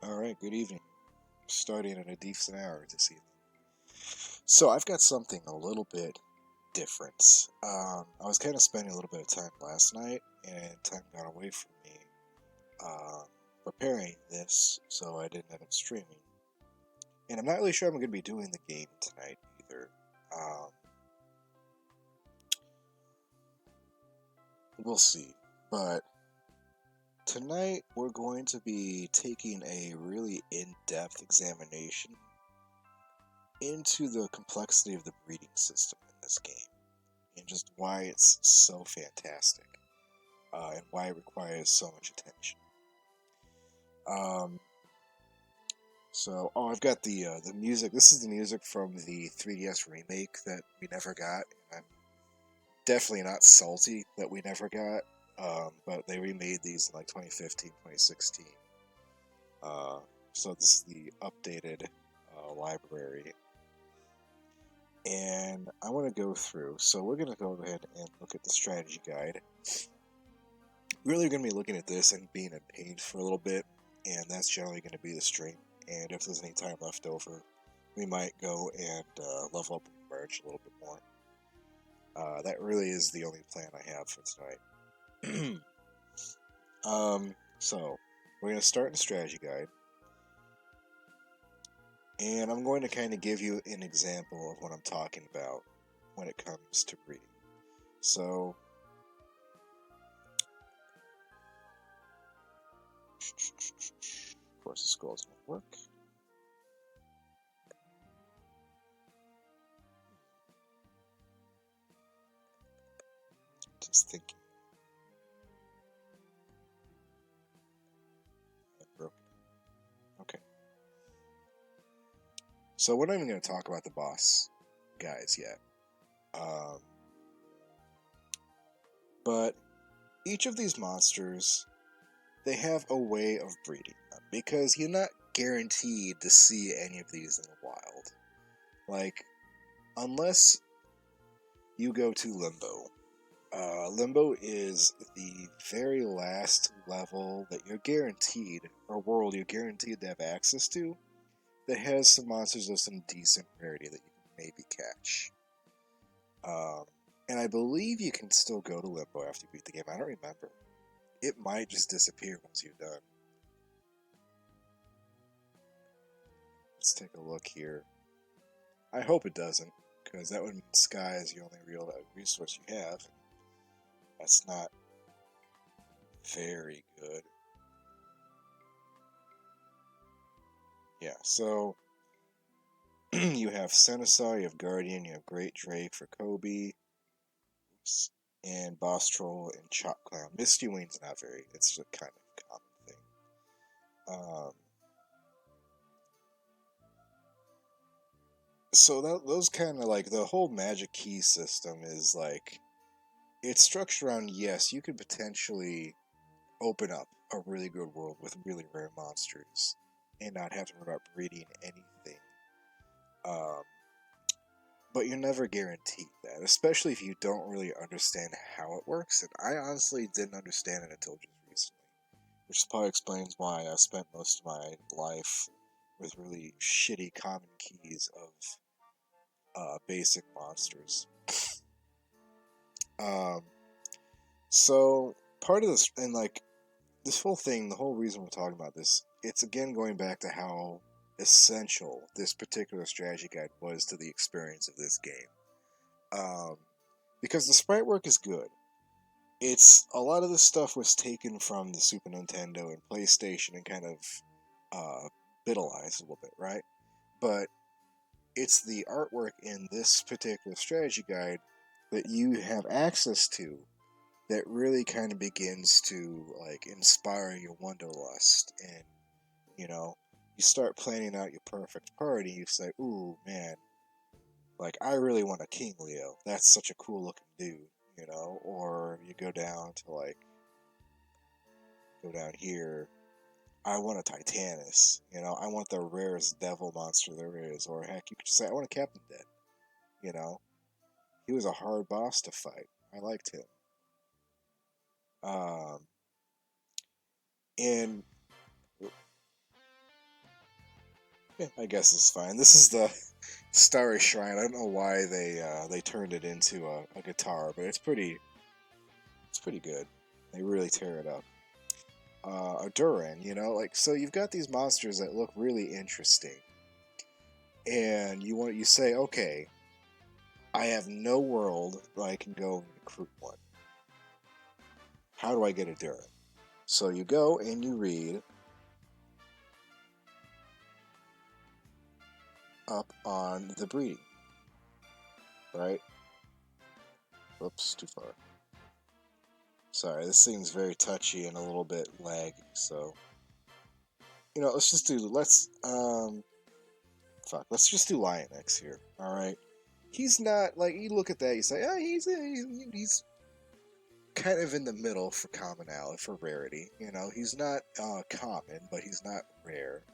Alright, good evening. Starting in a decent hour this evening. So, I've got something a little bit different. I was kind of spending a little bit of time last night, and time got away from me um, preparing this, so I didn't end up streaming. And I'm not really sure I'm going to be doing the game tonight either. Um, we'll see. But tonight, we're going to be taking a really in-depth examination into the complexity of the breeding system in this game and just why it's so fantastic and why it requires so much attention. Um, I've got the music. This is the music from the 3DS remake that we never got. I'm definitely not salty that we never got, but they remade these in like 2015, 2016. So this is the updated library. And I want to go through. So we're going to go ahead and look at the strategy guide. Really going to be looking at this and being in pain for a little bit, and that's generally going to be the stream. And if there's any time left over, we might go and level up merge a little bit more. That really is the only plan I have for tonight. So we're going to start in the strategy guide, and I'm going to kind of give you an example of what I'm talking about when it comes to breeding. So of course the scrolls don't work. Just thinking. Broken. Okay. So we're not even going to talk about the boss guys yet. But each of these monsters, they have a way of breeding them, because you're not guaranteed to see any of these in the wild. Like, unless you go to Limbo. Limbo is the very last level that you're guaranteed, or world you're guaranteed to have access to, that has some monsters of some decent rarity that you can maybe catch. And I believe you can still go to Limbo after you beat the game. I don't remember. It might just disappear once you're done. Let's take a look here. I hope it doesn't, because that would mean Sky is the only real resource you have. That's not very good. Yeah, so you have Senesaw, you have Guardian, you have Great Drake for Kobe, and Boss Troll and Chop Clown. Misty Wing's not very, it's a kind of common thing. So those kind of like, the whole magic key system is like, it's structured around, yes, you could potentially open up a really good world with really rare monsters and not have to worry about breeding anything. But you're never guaranteed that, especially if you don't really understand how it works. And I honestly didn't understand it until just recently, which probably explains why I spent most of my life with really shitty common keys of basic monsters. So part of this, and like this whole thing, the whole reason we're talking about this, it's again going back to how essential this particular strategy guide was to the experience of this game. Because the sprite work is good. It's a lot of the stuff was taken from the Super Nintendo and PlayStation and kind of bitalized a little bit, right? But it's the artwork in this particular strategy guide that you have access to that really kind of begins to like inspire your wanderlust, and you start planning out your perfect party. You say, "Ooh, man, like I really want a King Leo. That's such a cool looking dude," Or you go down here. I want a Titanus. I want the rarest devil monster there is. Or heck, you could say, I want a Captain Dead. You know, he was a hard boss to fight. I liked him. Um, and Yeah, I guess it's fine. This is the Starry Shrine. I don't know why they turned it into a guitar, but it's pretty good. They really tear it up. A Durin, like so you've got these monsters that look really interesting, and you say, okay, I have no world that I can go and recruit one. How do I get a Durin? So you go and you read up on the breeding, right? Whoops, too far. Sorry, this seems very touchy and a little bit laggy, so let's just do Lionix here. All right, he's not like you look at that, you say, he's kind of in the middle for commonality, for rarity. He's not common, but he's not rare.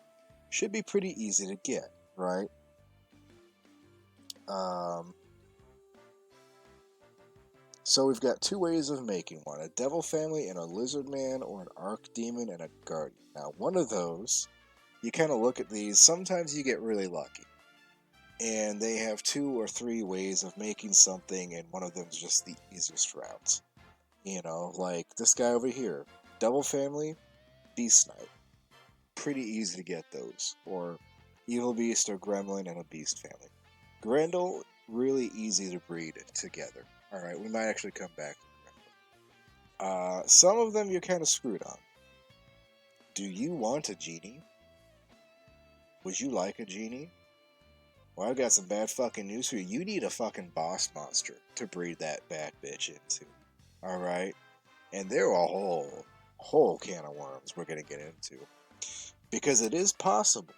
Should be pretty easy to get, right? Um, so we've got two ways of making one: a devil family and a lizard man, or an archdemon and a guardian. Now, one of those, you kind of look at these. Sometimes you get really lucky, and they have two or three ways of making something, and one of them is just the easiest route. Like this guy over here, Devil Family, Beast Knight. Pretty easy to get those. Or Evil Beast or Gremlin and a Beast Family. Grendel, really easy to breed together. Alright, we might actually come back to Grendel. Some of them you're kind of screwed on. Do you want a genie? Would you like a genie? Well, I've got some bad fucking news for you. You need a fucking boss monster to breed that bad bitch into. Alright? And they're a whole can of worms we're going to get into. Because it is possible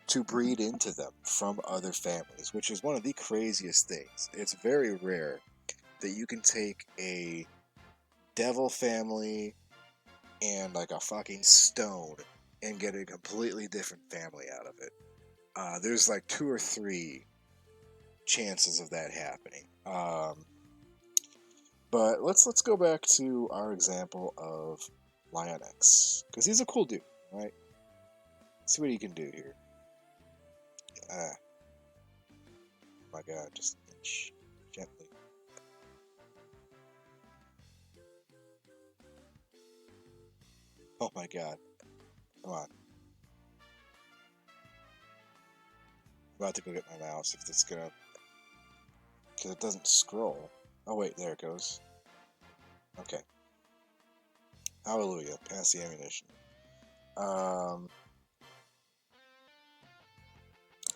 to breed into them from other families, which is one of the craziest things. It's very rare that you can take a devil family and like a fucking stone and get a completely different family out of it. There's like 2 or 3 chances of that happening. But let's go back to our example of Lionix, because he's a cool dude, right? Let's see what he can do here. Oh my god, just inch gently. Oh my god, come on. I'm about to go get my mouse if it's gonna, because it doesn't scroll. Oh wait, there it goes. Okay. Hallelujah, pass the ammunition.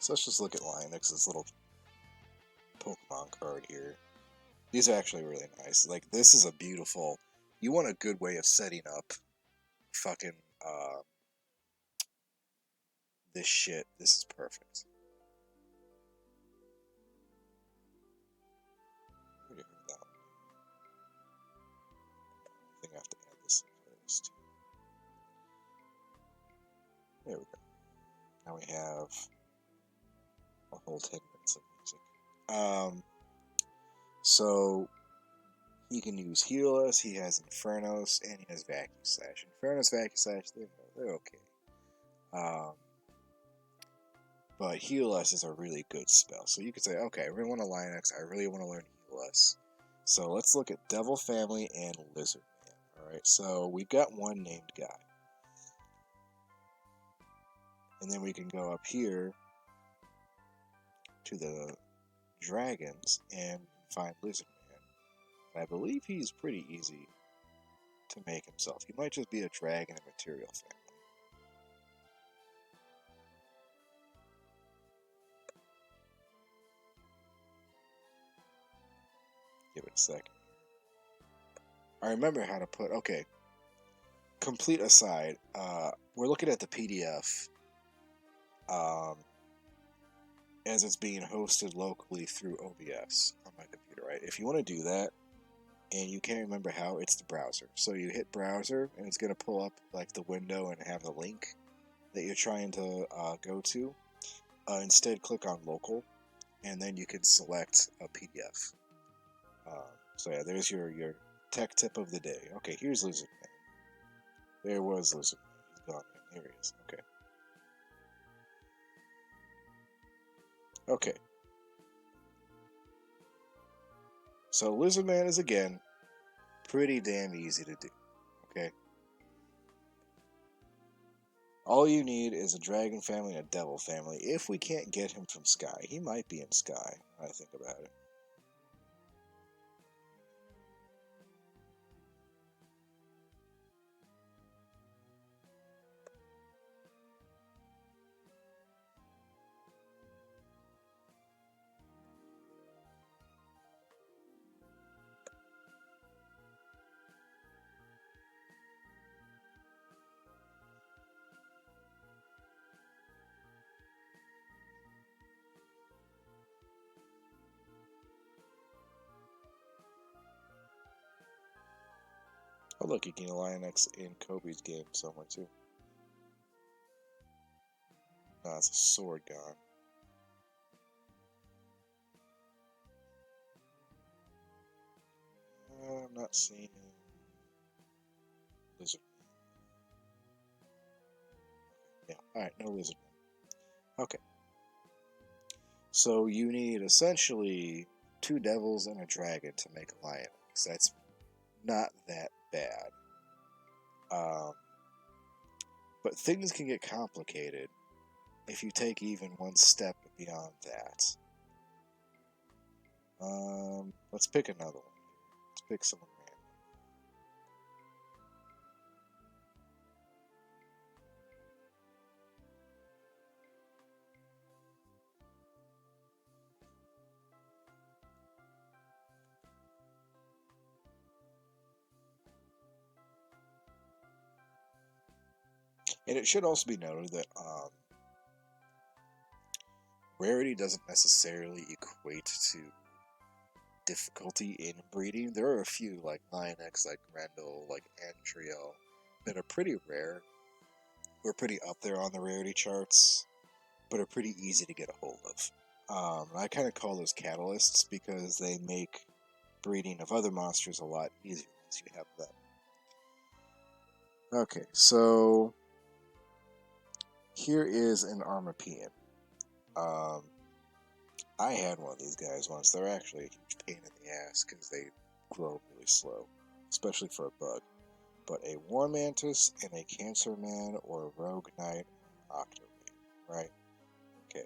So let's just look at Lionix's little Pokemon card here. These are actually really nice. Like, this is a beautiful... You want a good way of setting up fucking, this shit. This is perfect. I already heard that one. I think I have to add this in first. There we go. Now we have a whole 10 minutes of music. So he can use Heal-Us, he has Infernos, and he has Vacuum Slash. Infernos, Vacuum Slash, they're okay. But Heal-Us is a really good spell. So you could say, okay, I really want to Lionix, I really want to learn Heal-Us. So let's look at Devil Family and Lizard Man. Alright, so we've got one named guy. And then we can go up here to the dragons and find Lizard Man. And I believe he's pretty easy to make himself. He might just be a dragon and material family. Give it a second. I remember how to put... Okay. Complete aside, we're looking at the PDF as it's being hosted locally through OBS on my computer, right? If you want to do that, and you can't remember how, it's the browser. So you hit browser, and it's going to pull up like the window and have the link that you're trying to go to. Instead, click on local, and then you can select a PDF. So yeah, there's your tech tip of the day. Okay, here's Lizard Man. There was Lizard Man. He's gone. Here he is. Okay. Okay. So Lizardman is again pretty damn easy to do. Okay. All you need is a dragon family and a devil family. If we can't get him from Sky, he might be in Sky, when I think about it. Oh look, you can get a Lion X in Kobe's game somewhere too. No, it's a sword gone. I'm not seeing lizard. Yeah, alright, no lizard. Okay. So you need essentially 2 devils and a dragon to make a Lion X. That's not that bad. But things can get complicated if you take even one step beyond that. Let's pick another one. Let's pick someone random. And it should also be noted that rarity doesn't necessarily equate to difficulty in breeding. There are a few, like Lion X, like Grendel, like Andriel, that are pretty rare. We're pretty up there on the rarity charts, but are pretty easy to get a hold of. I kind of call those catalysts because they make breeding of other monsters a lot easier once you have them. Okay, so here is an Armapian. I had one of these guys once. They're actually a huge pain in the ass because they grow really slow, especially for a bug. But a War Mantis and a Cancer Man or a Rogue Knight Octopus, right? Okay.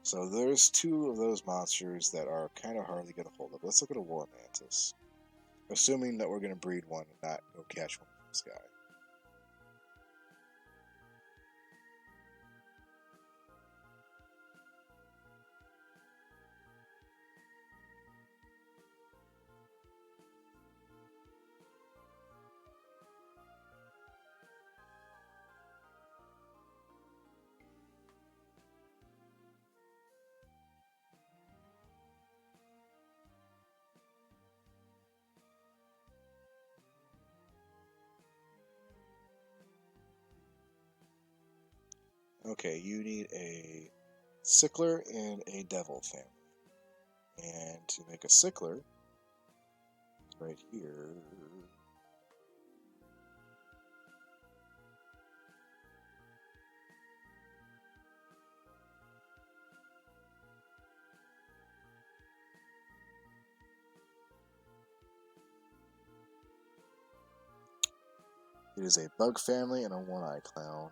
So there's 2 of those monsters that are kind of hard to get a hold of. Let's look at a War Mantis. Assuming that we're going to breed one and not go catch one from the sky. Okay, you need a Sickler and a Devil family. And to make a Sickler, right here. It is a Bug family and a One-Eye Clown.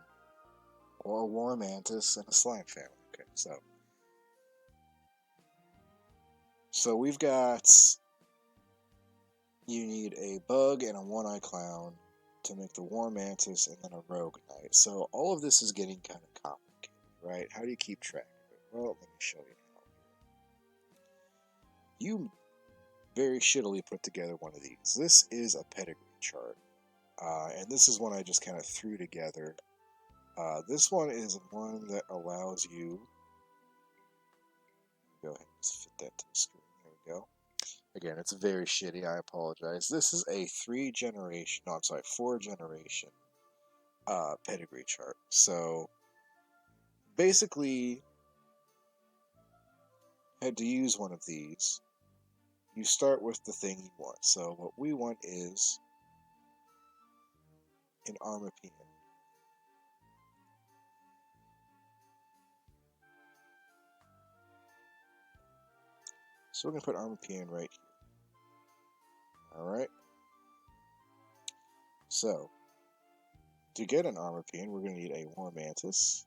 Or a War Mantis and a Slime family. Okay, so we've got, you need a Bug and a One-Eye Clown to make the War Mantis and then a Rogue Knight. So all of this is getting kind of complicated, right? How do you keep track of it? Well, let me show you how. You very shittily put together one of these. This is a pedigree chart. And this is one I just kind of threw together. This one is one that allows you, go ahead and just fit that to the screen. There we go. Again, it's very shitty. I apologize. This is a 4-generation pedigree chart. So basically, had to use one of these. You start with the thing you want. So what we want is an Armapian. So we're going to put Armor Peon right here. Alright. So, to get an Armor Peon, we're going to need a War Mantis.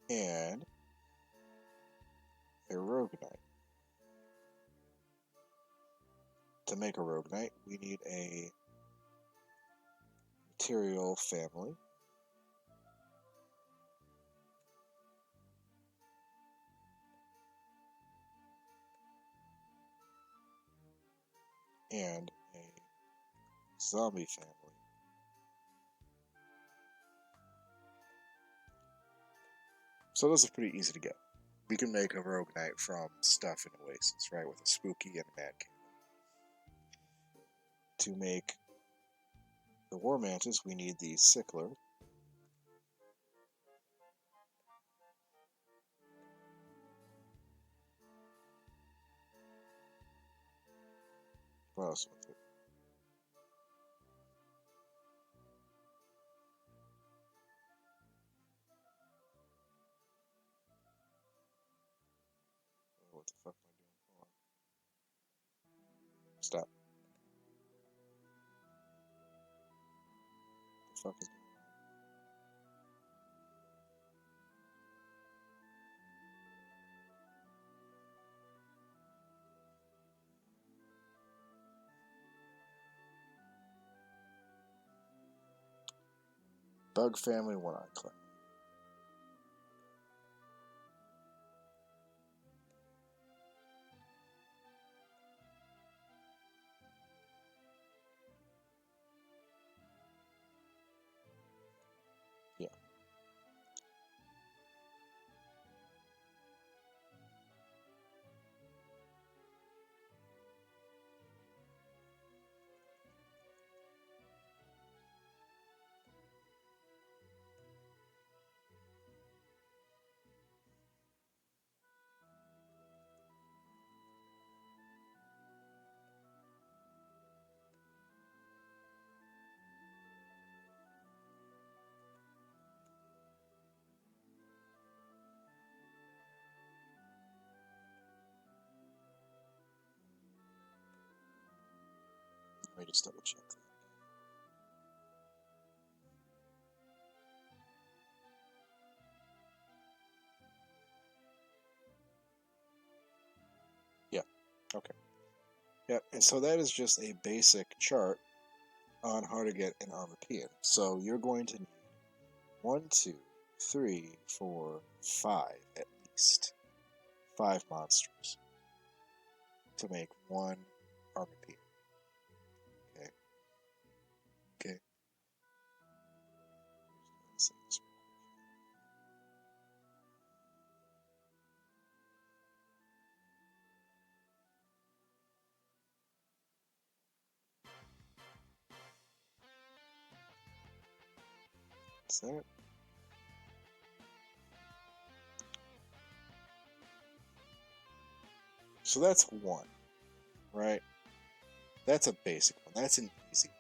And a Rogue Knight. To make a Rogue Knight, we need a material family. And a zombie family. So those are pretty easy to get. We can make a Rogue Knight from stuff in Oasis, right? With a Spooky and a Mad King. To make the War Mantis, we need the Sickler. What else with it? What the fuck am I doing? Hold on. Stop. What the fuck is going on? Bug Family, One-Eye Clan. Yeah. Let me just double check that. Yeah. Okay. Yep. And so that is just a basic chart on how to get an Armor Peon. So you're going to need 1, 2, 3, 4, 5 at least. 5 monsters to make one Armor Peon. Okay. Okay. Let's say this real quick. Is that? So that's one, right? That's a basic one. That's an easy one.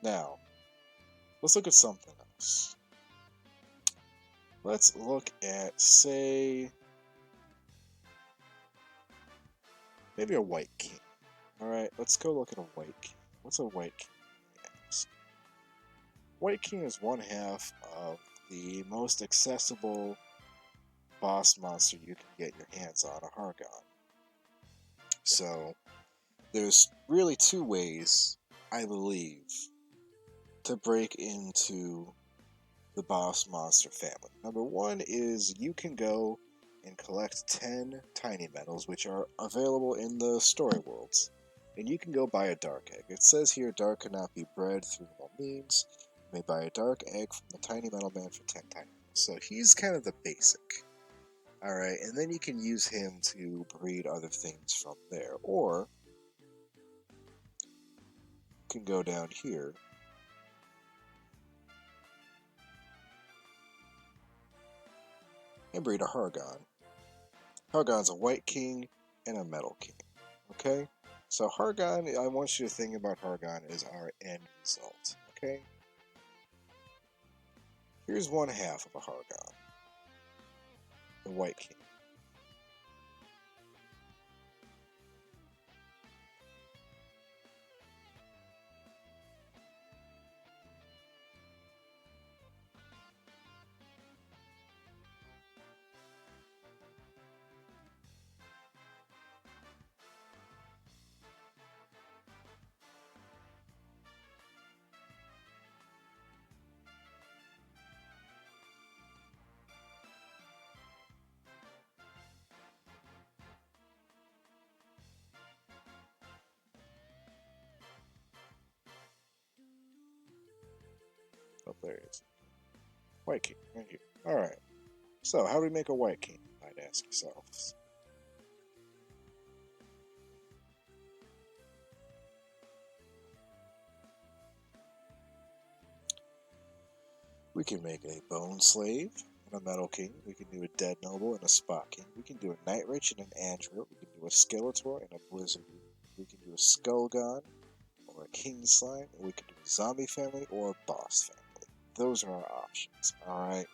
Now, let's look at something else. Let's look at, say, maybe a White King. Alright, let's go look at a White King. What's a White King? White King is one half of the most accessible boss monster you can get your hands on, a Hargon. So, there's really 2 ways, I believe, to break into the boss monster family. Number 1 is you can go and collect 10 tiny metals, which are available in the story worlds. And you can go buy a dark egg. It says here dark cannot be bred through normal means. You may buy a dark egg from the tiny metal man for 10 tiny metals. So he's kind of the basic. Alright, and then you can use him to breed other things from there. Or you can go down here and breed a Hargon. Hargon's a White King and a Metal King. Okay? So Hargon, I want you to think about Hargon as our end result. Okay? Here's one half of a Hargon, the White King. Oh, there it is. White King, right here. Alright. So, how do we make a White King, you might ask yourselves? We can make a Bone Slave and a Metal King. We can do a Dead Noble and a Spot King. We can do a Night Witch and an Android. We can do a Skeletor and a Blizzard. We can do a Skull God or a King Slime. Or we can do a Zombie Family or a Boss Family. Those are our options, alright?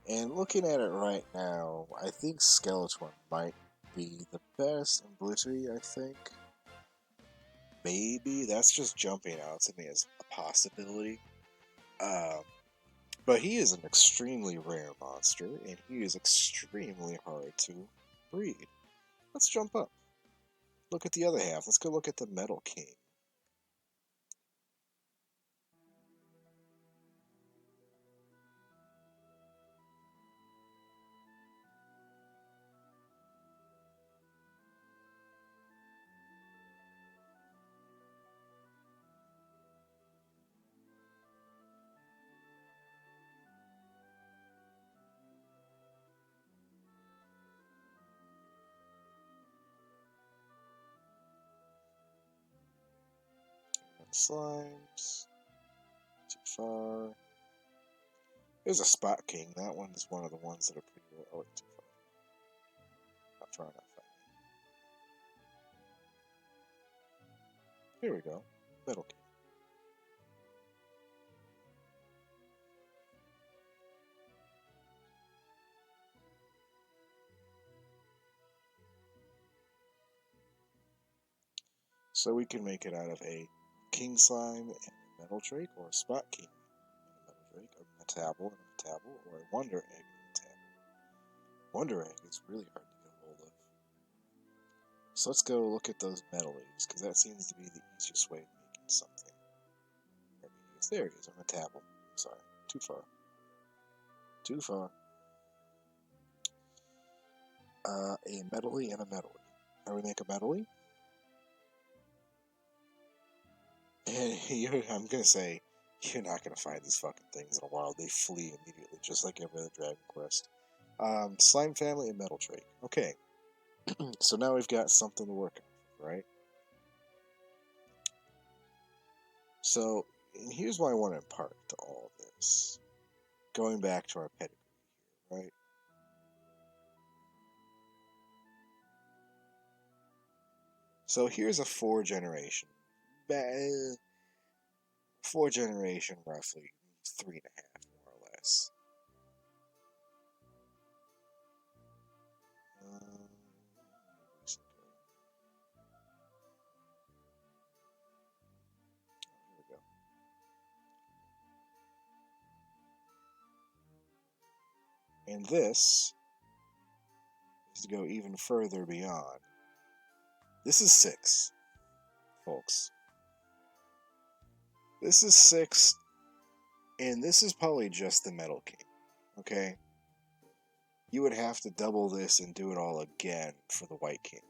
And looking at it right now, I think Skeletor might be the best in Blizzard, I think. Maybe. That's just jumping out to me as a possibility. But he is an extremely rare monster, and he is extremely hard to breed. Let's jump up. Look at the other half. Let's go look at the Metal King. Slimes. Too far. There's a Spot King. That one is one of the ones that are pretty rare. Oh, too far. Not far enough. Here we go. Metal King. So we can make it out of a King Slime and a Metal Drake, or a Spot King and a Metal Drake, a Metable and a Metable, or a Wonder Egg and a Metable. Wonder Egg is really hard to get hold of. So let's go look at those Metal Eggs, because that seems to be the easiest way of making something. There it is, a Metable. Sorry, too far. Too far. A Metally and a Metally. How do we make a Metally? And I'm gonna say, you're not gonna find these fucking things in a while. They flee immediately, just like every other Dragon Quest. Slime Family and Metal Drake. Okay, so now we've got something to work on, right? So, and here's why I want to impart to all of this. Going back to our pedigree here, right? So here's a 4-generation, 4-generation, roughly 3.5, more or less. Here we go. And this is to go even further beyond. This is 6, folks. This is 6, and this is probably just the Metal King, okay? You would have to double this and do it all again for the White King.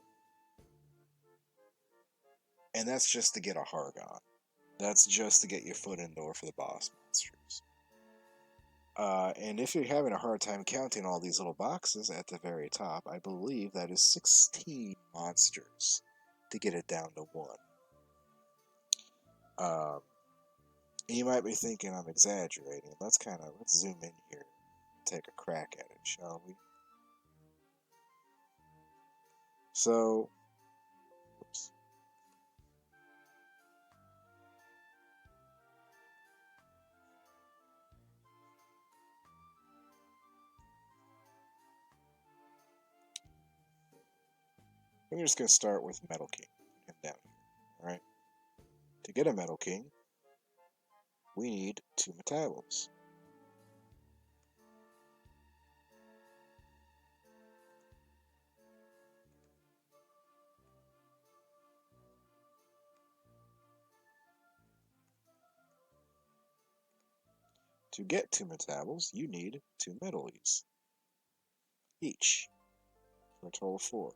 And that's just to get a Hargon. That's just to get your foot in the door for the boss monsters. And if you're having a hard time counting all these little boxes at the very top, I believe that is 16 monsters to get it down to 1. You might be thinking I'm exaggerating. Let's zoom in here and take a crack at it, shall we? So, oops. we're just going to start with Metal King. Put him down here. Alright? To get a Metal King, we need 2 Metabals. To get 2 Metabals, you need 2 Metalies. Each. For a total of 4.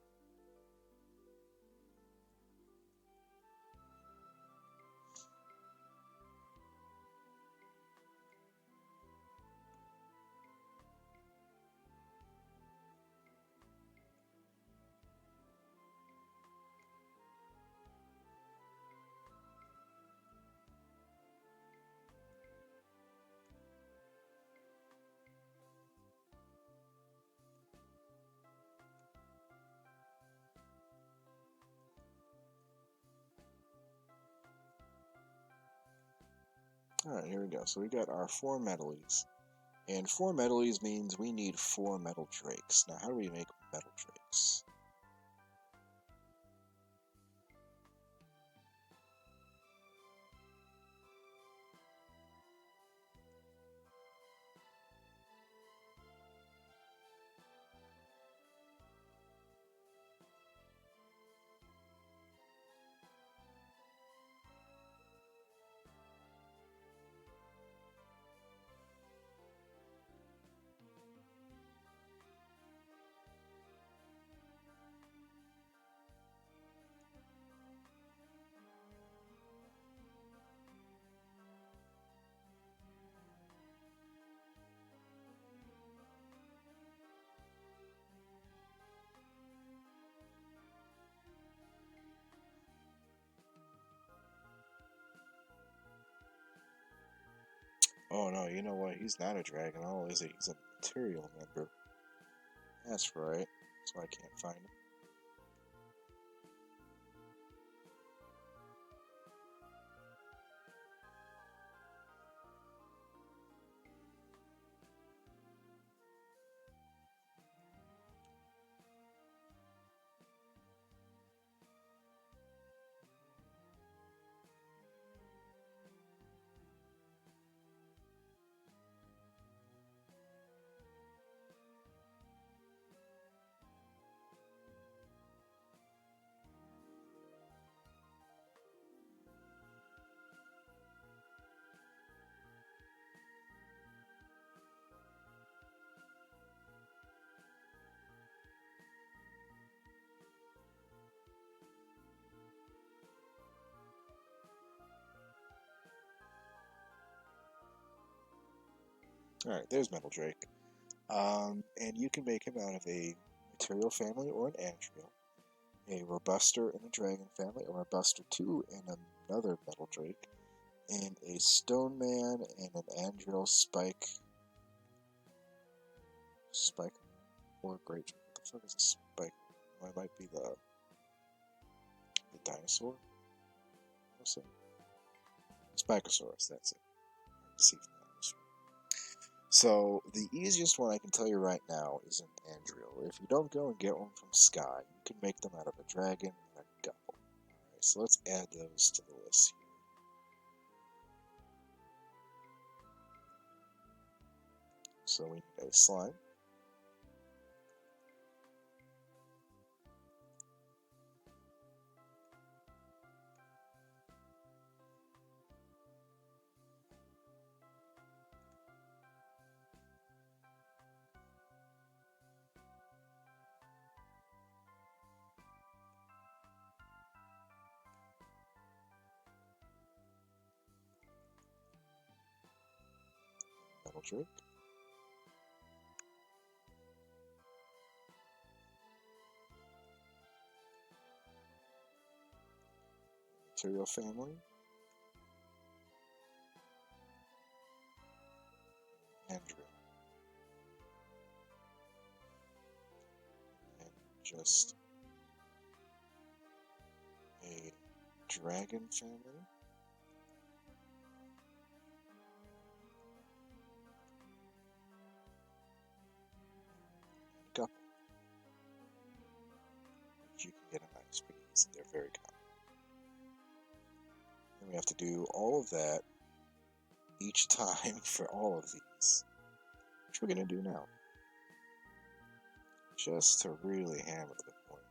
Alright, here we go. So we got our 4 Metalies. And 4 Metalies means we need 4 Metal Drakes. Now, how do we make Metal Drakes? Oh no, you know what? He's not a Dragon All, is he? He's a Material member. That's right. So I can't find him. Alright, there's Metal Drake. And you can make him out of a Material family or an Andriel, a Robuster in a Dragon family, or a Robuster 2 and another Metal Drake, and a Stone Man and an Andriel Spike or Great Drake. What the fuck is a Spike? Oh, it might be the dinosaur? What's it? Spikosaurus, that's it. See if that was right. So, the easiest one I can tell you right now is an Andriel. If you don't go and get one from Sky, you can make them out of a dragon and a gull. Alright, so let's add those to the list here. So we need a slime. Metal Drake. Material family. Andriel. And just a dragon family. Couple. Which you can get them They're very common. And we have to do all of that each time for all of these, which we're going to do now. Just to really hammer the point.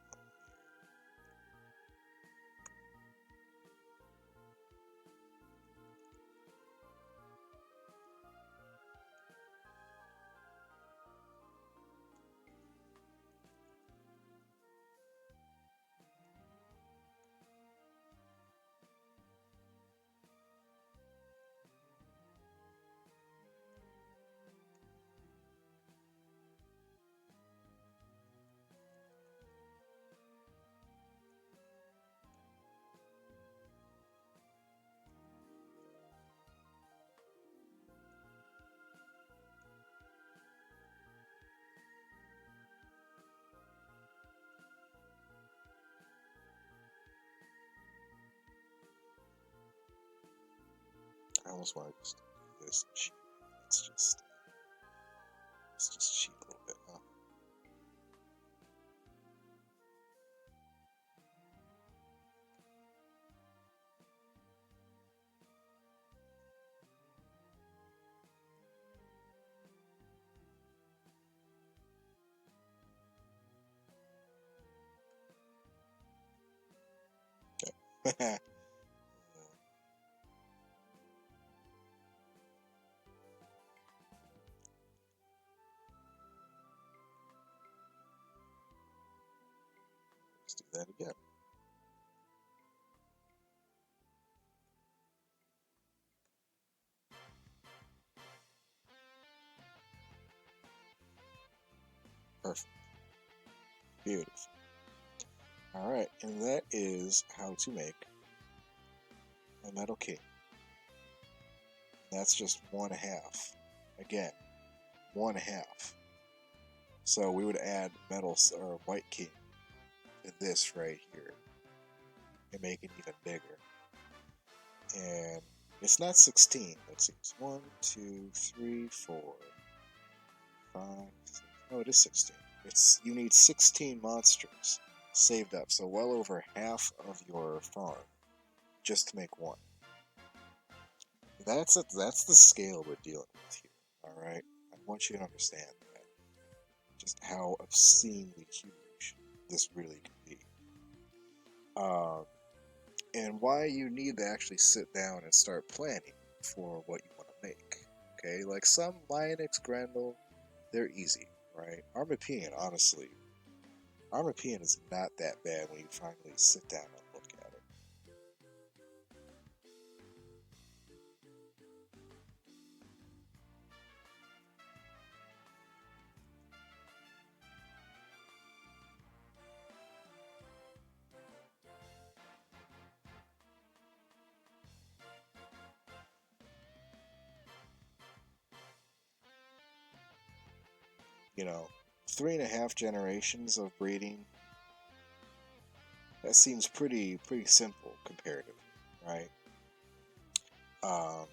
I almost want to just do this and cheat. Let's just cheat a little bit, huh? Okay. Let's do that again. Perfect. Beautiful. Alright, and that is how to make a metal king. That's just 1/2. Again, 1/2. So we would add metal or white king to this right here and make it even bigger. And it's not 16. Let's see. It's 1, 2, 3, 4, 5, 6. No, it is 16. You need 16 monsters saved up, so well over half of your farm just to make one. That's the scale we're dealing with here. All right, I want you to understand that, just how obscenely huge this really can be, and why you need to actually sit down and start planning for what you want to make. Okay, like some Lionix Grendel, they're easy, right? Armapian, honestly, Armapian is not that bad when you finally sit down and look at it. You know, 3.5 generations of breeding, that seems pretty simple comparatively, right? Um,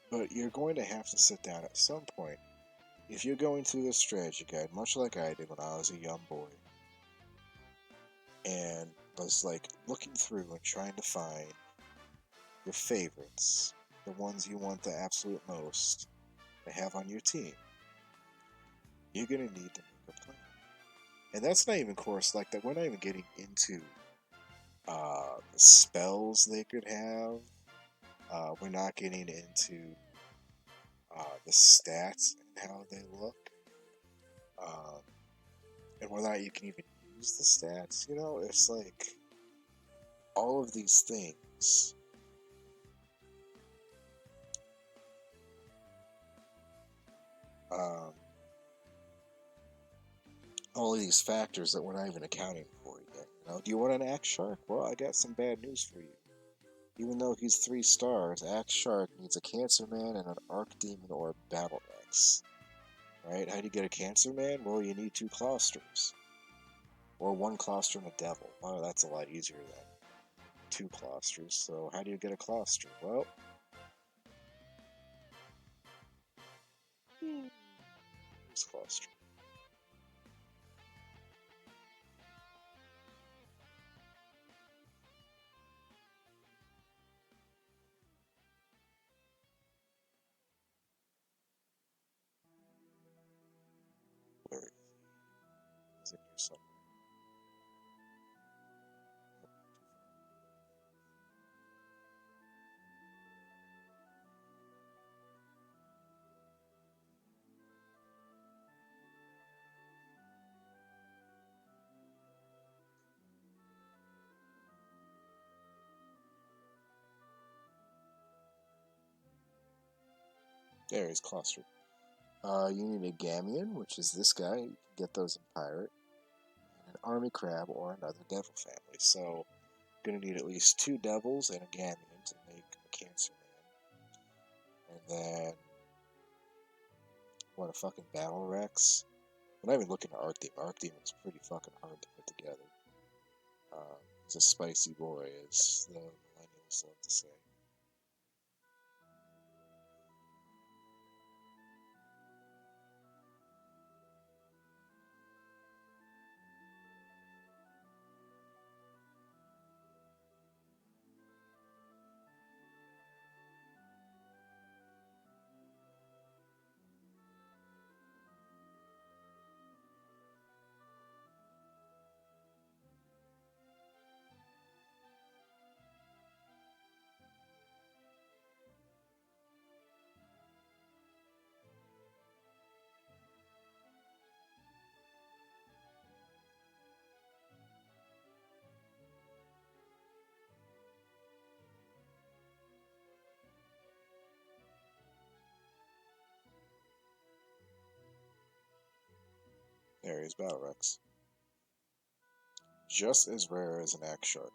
but you're going to have to sit down at some point. If you're going through this strategy guide, much like I did when I was a young boy, and was like looking through and trying to find your favorites, the ones you want the absolute most to have on your team, you're gonna need to make a plan. And that's not even, of course, like that. We're not even getting into the spells they could have. We're not getting into the stats and how they look, um, and whether or not you can even use the stats. You know, it's like all of these things. Um, all of these factors that we're not even accounting for yet. You know, do you want an Axe Shark? Well, I got some bad news for you. Even though he's 3 stars, Axe Shark needs a Cancer Man and an Arc Demon or a Battle Axe. Right? How do you get a Cancer Man? Well, you need 2 Clausters. Or 1 Clauster and a Devil. Wow, that's a lot easier than 2 Clausters. So how do you get a Clauster? Well, here's Clauster. somewhere. There he's clustered. You need a Gamian, which is this guy. You can get those in Pirate. And an Army Crab or another Devil family. So, gonna need at least 2 Devils and a Gamian to make a Cancer Man. And then, what, a fucking Battle Rex? I'm not even looking at Arc Demon. Arc Demon's pretty fucking hard to put together. He's a spicy boy, as the millennials love to say. There is Battle Rex. Just as rare as an Axe Shark,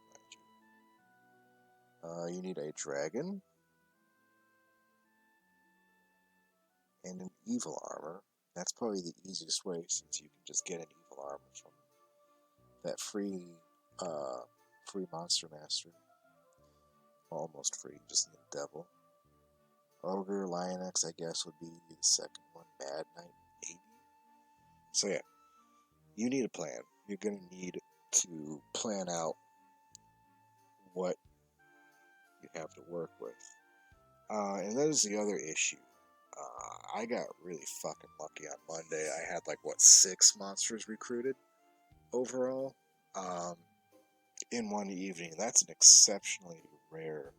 mind you. You need a Dragon and an Evil Armor. That's probably the easiest way, since you can just get an Evil Armor from that free Monster Master. Almost free, just need a Devil. Ogre, Lioness, I guess, would be the second one. Mad Knight, maybe. So yeah, you need a plan. You're going to need to plan out what you have to work with. And that is the other issue. I got really fucking lucky on Monday. I had like, what, 6 monsters recruited overall in one evening. That's an exceptionally rare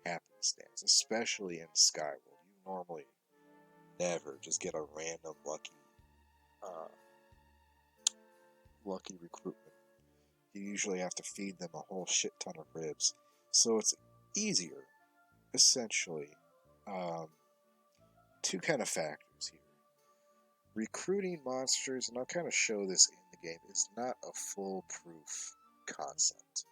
happenstance, especially in Skyworld. You normally never just get a random lucky recruitment. You usually have to feed them a whole shit ton of ribs. So it's easier, essentially. Two kind of factors here. Recruiting monsters, and I'll kind of show this in the game, is not a foolproof concept.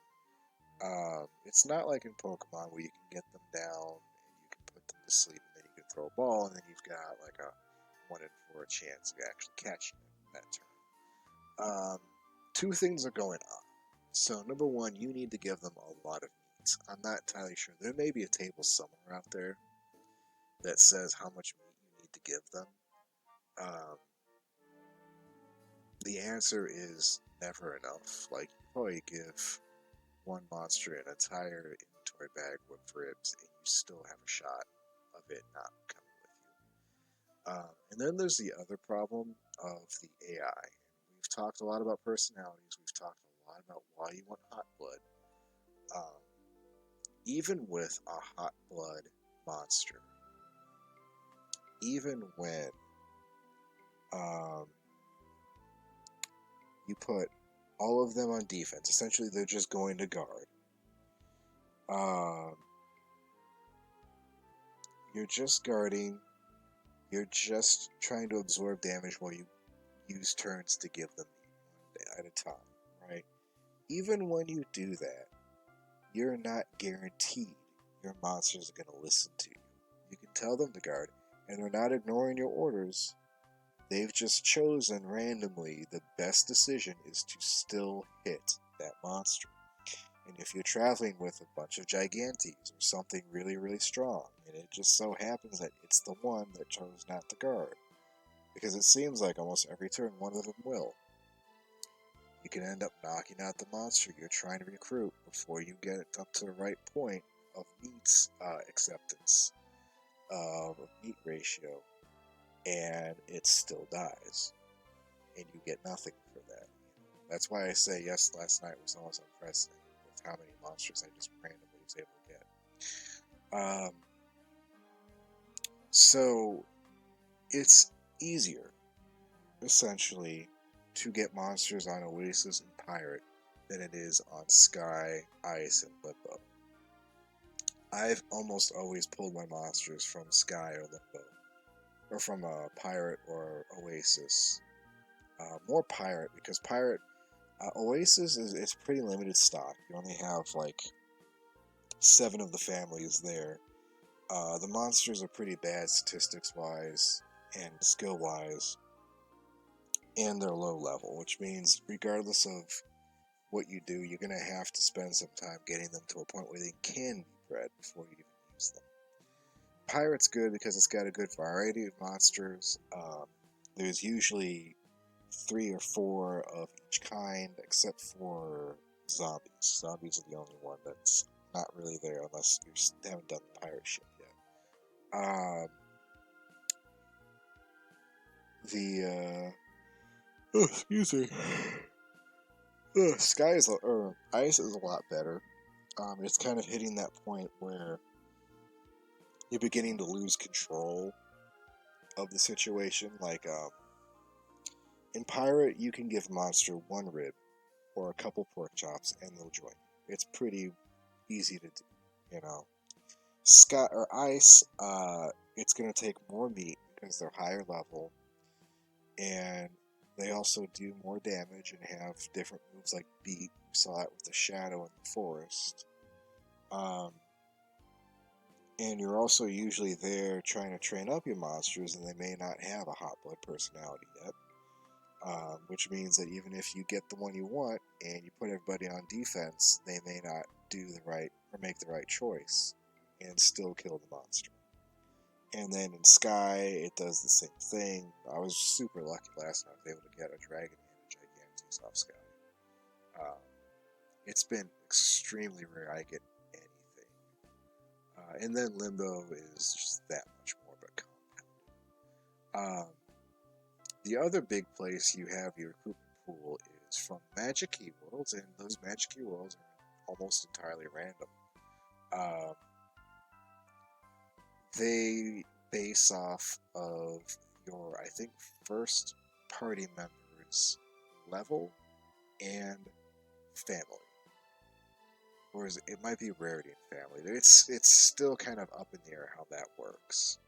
It's not like in Pokemon where you can get them down and you can put them to sleep and then you can throw a ball and then you've got like a 1 in 4 chance of actually catching it that turn. Two things are going on. So number one, you need to give them a lot of meat. I'm not entirely sure. There may be a table somewhere out there that says how much meat you need to give them. The answer is never enough. Like, you probably give one monster an entire inventory bag with ribs, and you still have a shot of it not coming with you. And then there's the other problem of the AI. We've talked a lot about personalities. We've talked a lot about why you want hot blood. Even with a hot blood monster, even when you put all of them on defense, essentially they're just going to guard. You're just guarding. You're just trying to absorb damage while you use turns to give them one at a time, right? Even when you do that, you're not guaranteed your monsters are going to listen to you. You can tell them to guard, and they're not ignoring your orders. They've just chosen randomly the best decision is to still hit that monster. And if you're traveling with a bunch of Gigantes or something really, really strong, and it just so happens that it's the one that chose not to guard, because it seems like almost every turn one of them will, you can end up knocking out the monster you're trying to recruit before you get it up to the right point of meat's acceptance, of meat ratio, and it still dies. And you get nothing for that. That's why I say yes. Last night was almost unprecedented with how many monsters I just randomly was able to get. So it's easier, essentially, to get monsters on Oasis and Pirate than it is on Sky, Ice, and Limbo. I've almost always pulled my monsters from Sky or Limbo, or from a Pirate or Oasis. More Pirate, because Pirate Oasis is it's pretty limited stock. You only have like 7 of the families there. The monsters are pretty bad statistics wise and skill wise, and they're low level, which means regardless of what you do, you're going to have to spend some time getting them to a point where they can be bred before you even use them. Pirate's good because it's got a good variety of monsters. There's usually 3 or 4 of each kind, except for zombies. Zombies are the only one that's not really there unless you haven't done the pirate ship yet. Excuse me. Sky is or Ice is a lot better. It's kind of hitting that point where you're beginning to lose control of the situation. Like in Pirate, you can give monster 1 rib or a couple pork chops, and they'll join you. It's pretty easy to do, you know. Sky or Ice, it's going to take more meat because they're higher level, and they also do more damage and have different moves like Beat. We saw that with the Shadow in the Forest. And you're also usually there trying to train up your monsters, and they may not have a hot blood personality yet. Which means that even if you get the one you want and you put everybody on defense, they may not do the right or make the right choice and still kill the monster. And then in Sky, it does the same thing. I was super lucky last time I was able to get a Dragon and a Gigantes off Sky. It's been extremely rare I get anything. And then Limbo is just that much more of a compound. The other big place you have your recruitment pool is from Magic Key Worlds, and those Magic Key Worlds are almost entirely random. They base off of your, I think, first party member's level and family. Or it might be rarity in family. It's still kind of up in the air how that works.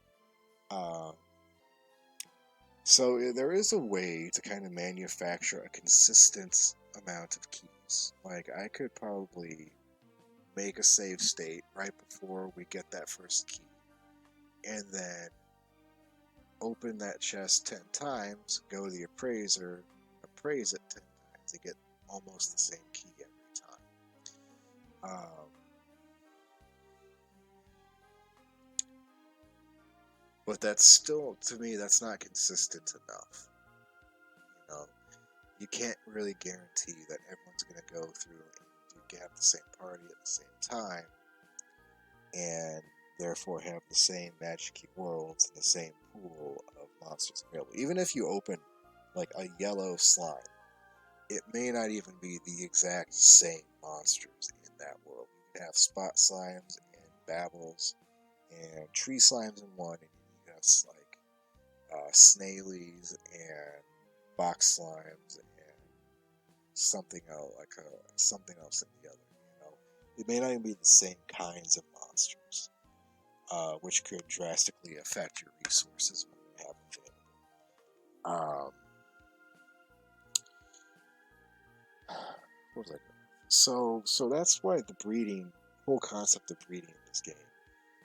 So there is a way to kind of manufacture a consistent amount of keys. Like, I could probably make a save state right before we get that first key, and then open that chest 10 times, go to the appraiser, appraise it 10 times to get almost the same key every time. But that's still, to me, that's not consistent enough. You know, you can't really guarantee that everyone's going to go through and have the same party at the same time, and therefore have the same Magic Key Worlds and the same pool of monsters available. Even if you open like a yellow slime, it may not even be the exact same monsters in that world. You can have spot slimes and babbles and tree slimes in one, and you have like snailies and box slimes and something else, something else in the other. You know, it may not even be the same kinds of monsters, which could drastically affect your resources when you have available. What was I doing? So that's why the whole concept of breeding in this game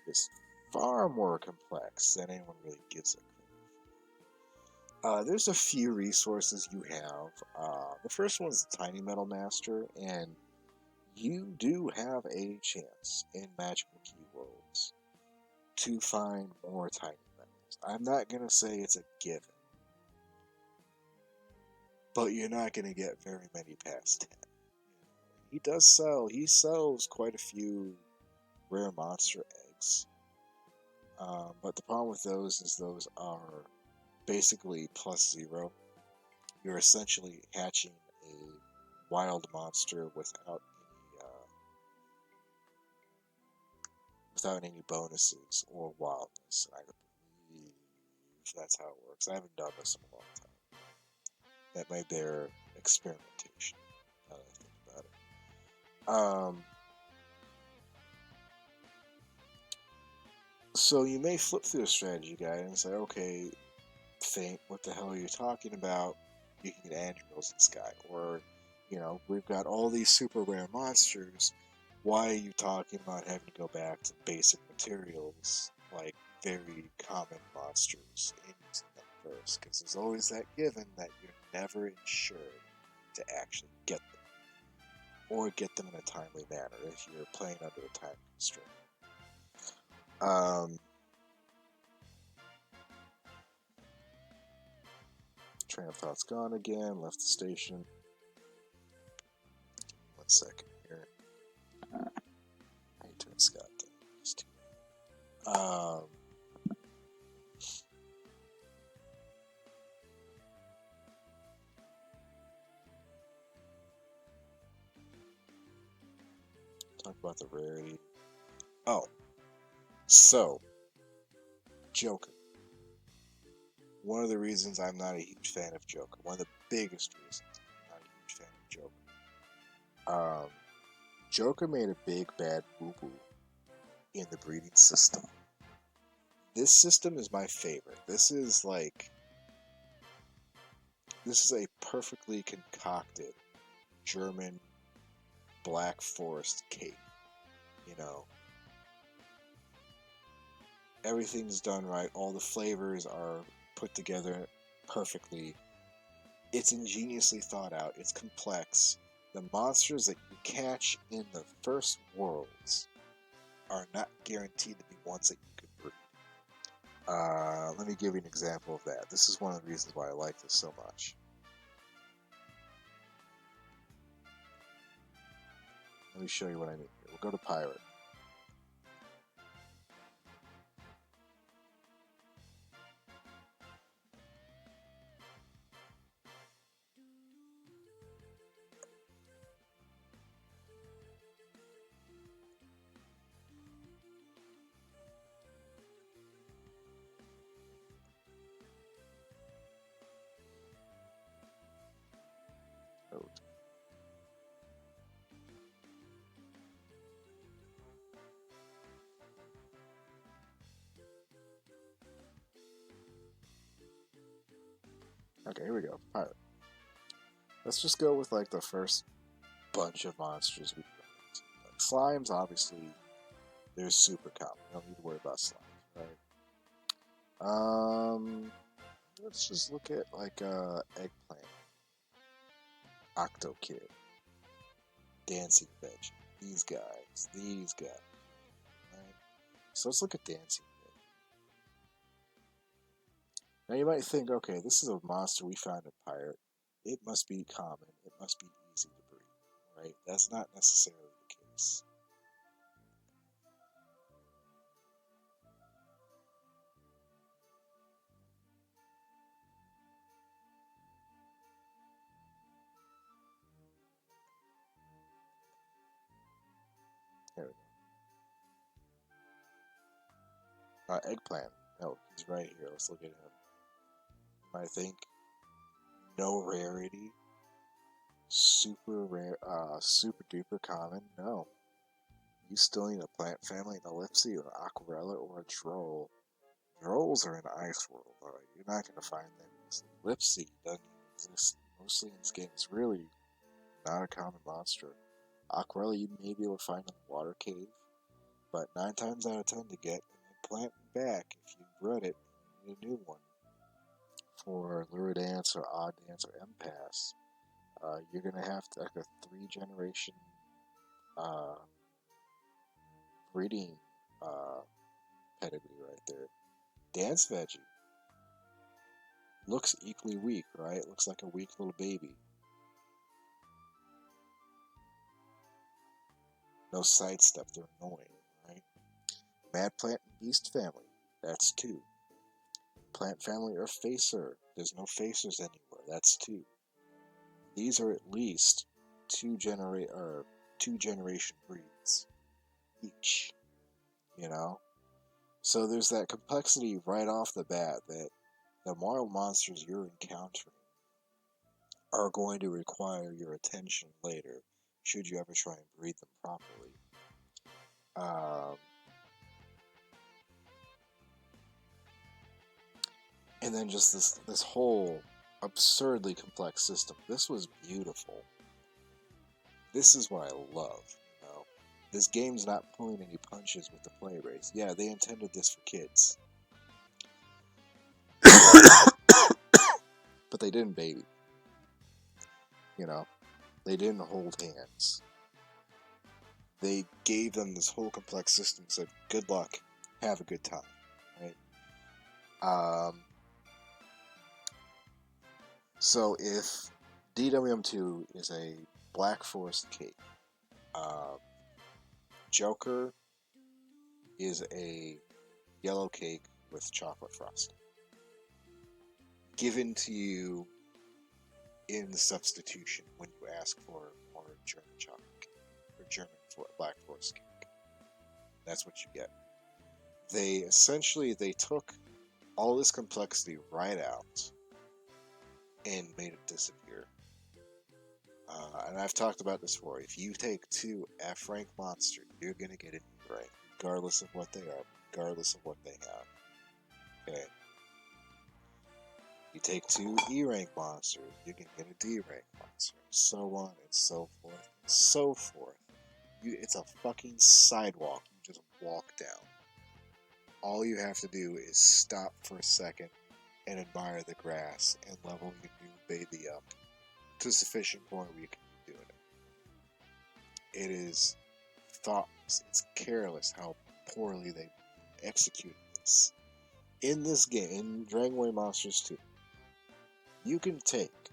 is far more complex than anyone really gives it credit for. There's a few resources you have. The first one is the Tiny Metal Master, and you do have a chance in Magical Key Worlds to find more Tiny Metals. I'm not going to say it's a given, but you're not going to get very many past 10. He sells quite a few rare monster eggs. But the problem with those is those are basically +0. You're essentially hatching wild monster without any bonuses or wildness. And I believe that's how it works. I haven't done this in a long time. That might bear experimentation. Now that I think about it. So you may flip through the strategy guide and say, okay, think, what the hell are you talking about? You can get annuals in Sky. Or, we've got all these super rare monsters. Why are you talking about having to go back to basic materials, like very common monsters, and using them first? Because there's always that given that you're never insured to actually get them. Or get them in a timely manner if you're playing under a time constraint. Train of thought's gone again, left the station. 1 second here. I need to turn Scott down. It's too bad. Talk about the rarity. Oh, so Joker. One of the reasons I'm not a huge fan of Joker. One of the biggest reasons I'm not a huge fan of Joker. Joker made a big bad boo-boo in the breeding system. This system is my favorite. This is a perfectly concocted German Black Forest cake. Everything's done right. All the flavors are put together perfectly. It's ingeniously thought out. It's complex. The monsters that you catch in the first worlds are not guaranteed to be ones that you could breed. Let me give you an example of that. This is one of the reasons why I like this so much. Let me show you what I mean here. We'll go to Pirate. Okay, here we go. Pirate. Let's just go with the first bunch of monsters we got. Slimes, obviously, they're super common. You don't need to worry about slimes, right? Let's just look at Eggplant, Octokid, Dancing Veg. These guys. Right? So let's look at Dancing Veg. Now you might think, okay, this is a monster we found in Pirate. It must be common. It must be easy to breed, right? That's not necessarily the case. There we go. Eggplant. No, he's right here. Let's look at him. I think no rarity. Super rare, super duper common. No. You still need a plant family, an Ellipsi, or an Aquarella, or a Droll. Drolls are in Ice World, alright? You're not going to find them easily. Ellipsi doesn't even exist mostly in this game. It's really not a common monster. Aquarella you may be able to find in the Water Cave, but 9 times out of 10 to get, and then plant back if you bred it, you need a new one. For Lure Dance or Odd Dance or Impasse, you're going to have to, a 3-generation breeding pedigree right there. Dance Veggie looks equally weak, right? Looks like a weak little baby. No sidestep, they're annoying, right? Mad Plant and Beast Family, that's 2. Plant Family or Facer, there's no Facers anywhere, that's 2. These are at least two generation breeds each. You know, so there's that complexity right off the bat that the wild monsters you're encountering are going to require your attention later, should you ever try and breed them properly. Um, and then just this whole absurdly complex system. This was beautiful. This is what I love. You know, this game's not pulling any punches with the play rates. Yeah, they intended this for kids, but they didn't baby. You know, they didn't hold hands. They gave them this whole complex system. Said, "Good luck, have a good time." Right. So if DWM2 is a Black Forest cake, um, Joker is a yellow cake with chocolate frosting, given to you in substitution when you ask for more German chocolate cake, or German Black Forest cake. That's what you get. They took all this complexity right out and made it disappear. And I've talked about this before. If you take two F rank monsters, you're gonna get an E rank, regardless of what they are, regardless of what they have. Okay. You take two E rank monsters, you can get a D rank monster, so on and so forth, and so forth. It's a fucking sidewalk. You just walk down. All you have to do is stop for a second and admire the grass and level your new baby up to a sufficient point where you can keep doing it. It is thoughtless. It's careless how poorly they executed this. In this game, in Dragon Warrior Monsters 2, you can take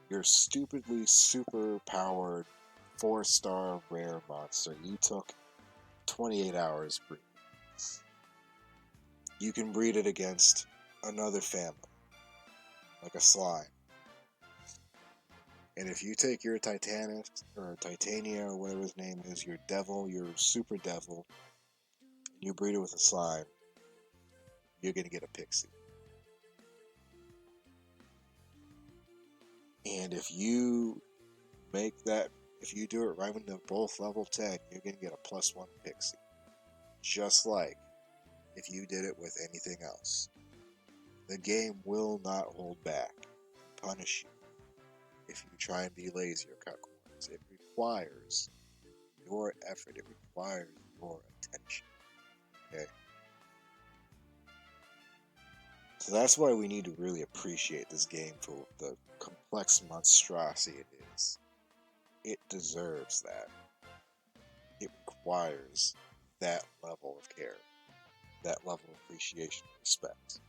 your stupidly super powered 4-star rare monster you took 28 hours breeding. You can breed it against another family, like a slime. And if you take your Titanic or Titania or whatever his name is, your devil, your super devil, and you breed it with a slime, you're gonna get a pixie. And if you do it right when they're both level 10, you're gonna get a +1 pixie. Just like if you did it with anything else. The game will not hold back and punish you if you try and be lazy or cut corners. It requires your effort. It requires your attention. Okay? So that's why we need to really appreciate this game for the complex monstrosity it is. It deserves that. It requires that level of care, that level of appreciation and respect.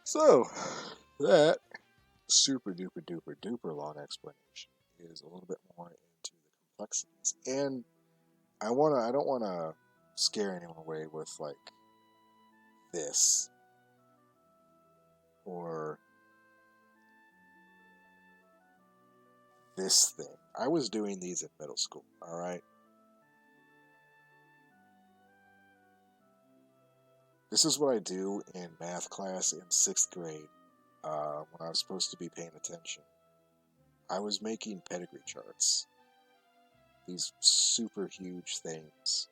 So, that super duper duper duper long explanation is a little bit more into the complexities. And I don't wanna scare anyone away with like this or this thing. I was doing these in middle school, alright? This is what I do in math class in 6th grade when I was supposed to be paying attention. I was making pedigree charts. These super huge things.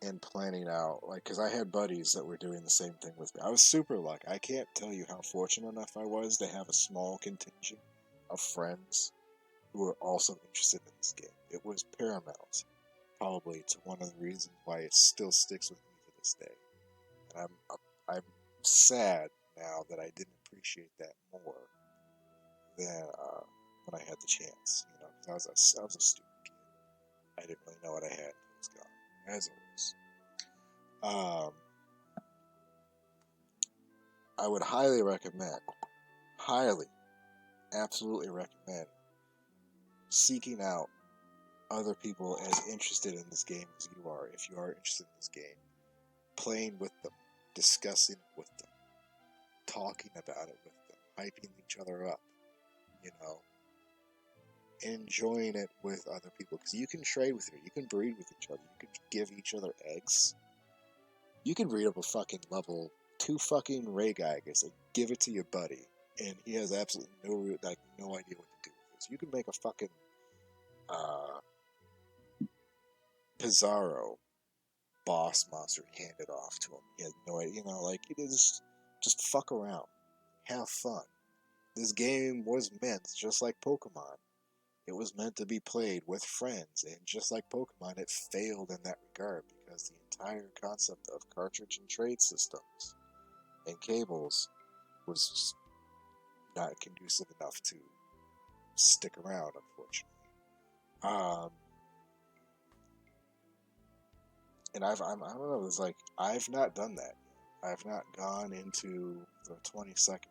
And planning out, like, because I had buddies that were doing the same thing with me. I was super lucky. I can't tell you how fortunate enough I was to have a small contingent of friends who were also interested in this game. It was paramount, probably, to one of the reasons why it still sticks with me to this day. And I'm sad now that I didn't appreciate that more than when I had the chance. You know, because I was a stupid kid. I didn't really know what I had until it was gone, as always. I would highly recommend, absolutely recommend seeking out other people as interested in this game as you are. If you are interested in this game, playing with them, discussing with them, talking about it with them, hyping each other up, you know, enjoying it with other people. Because you can trade with her, you can breed with each other, you can give each other eggs. You can breed up a fucking level 2 fucking Ray Geigas and give it to your buddy, and he has absolutely no idea what to do with this. You can make a fucking Pizarro boss monster and hand it off to him. He has no idea, you know, like, it is just fuck around, have fun. This game was meant, just like Pokemon, it was meant to be played with friends, and just like Pokemon, it failed in that regard because the entire concept of cartridge and trade systems and cables was just not conducive enough to stick around, unfortunately. And I don't know, it's like, I've not done that. I've not gone into the 22nd,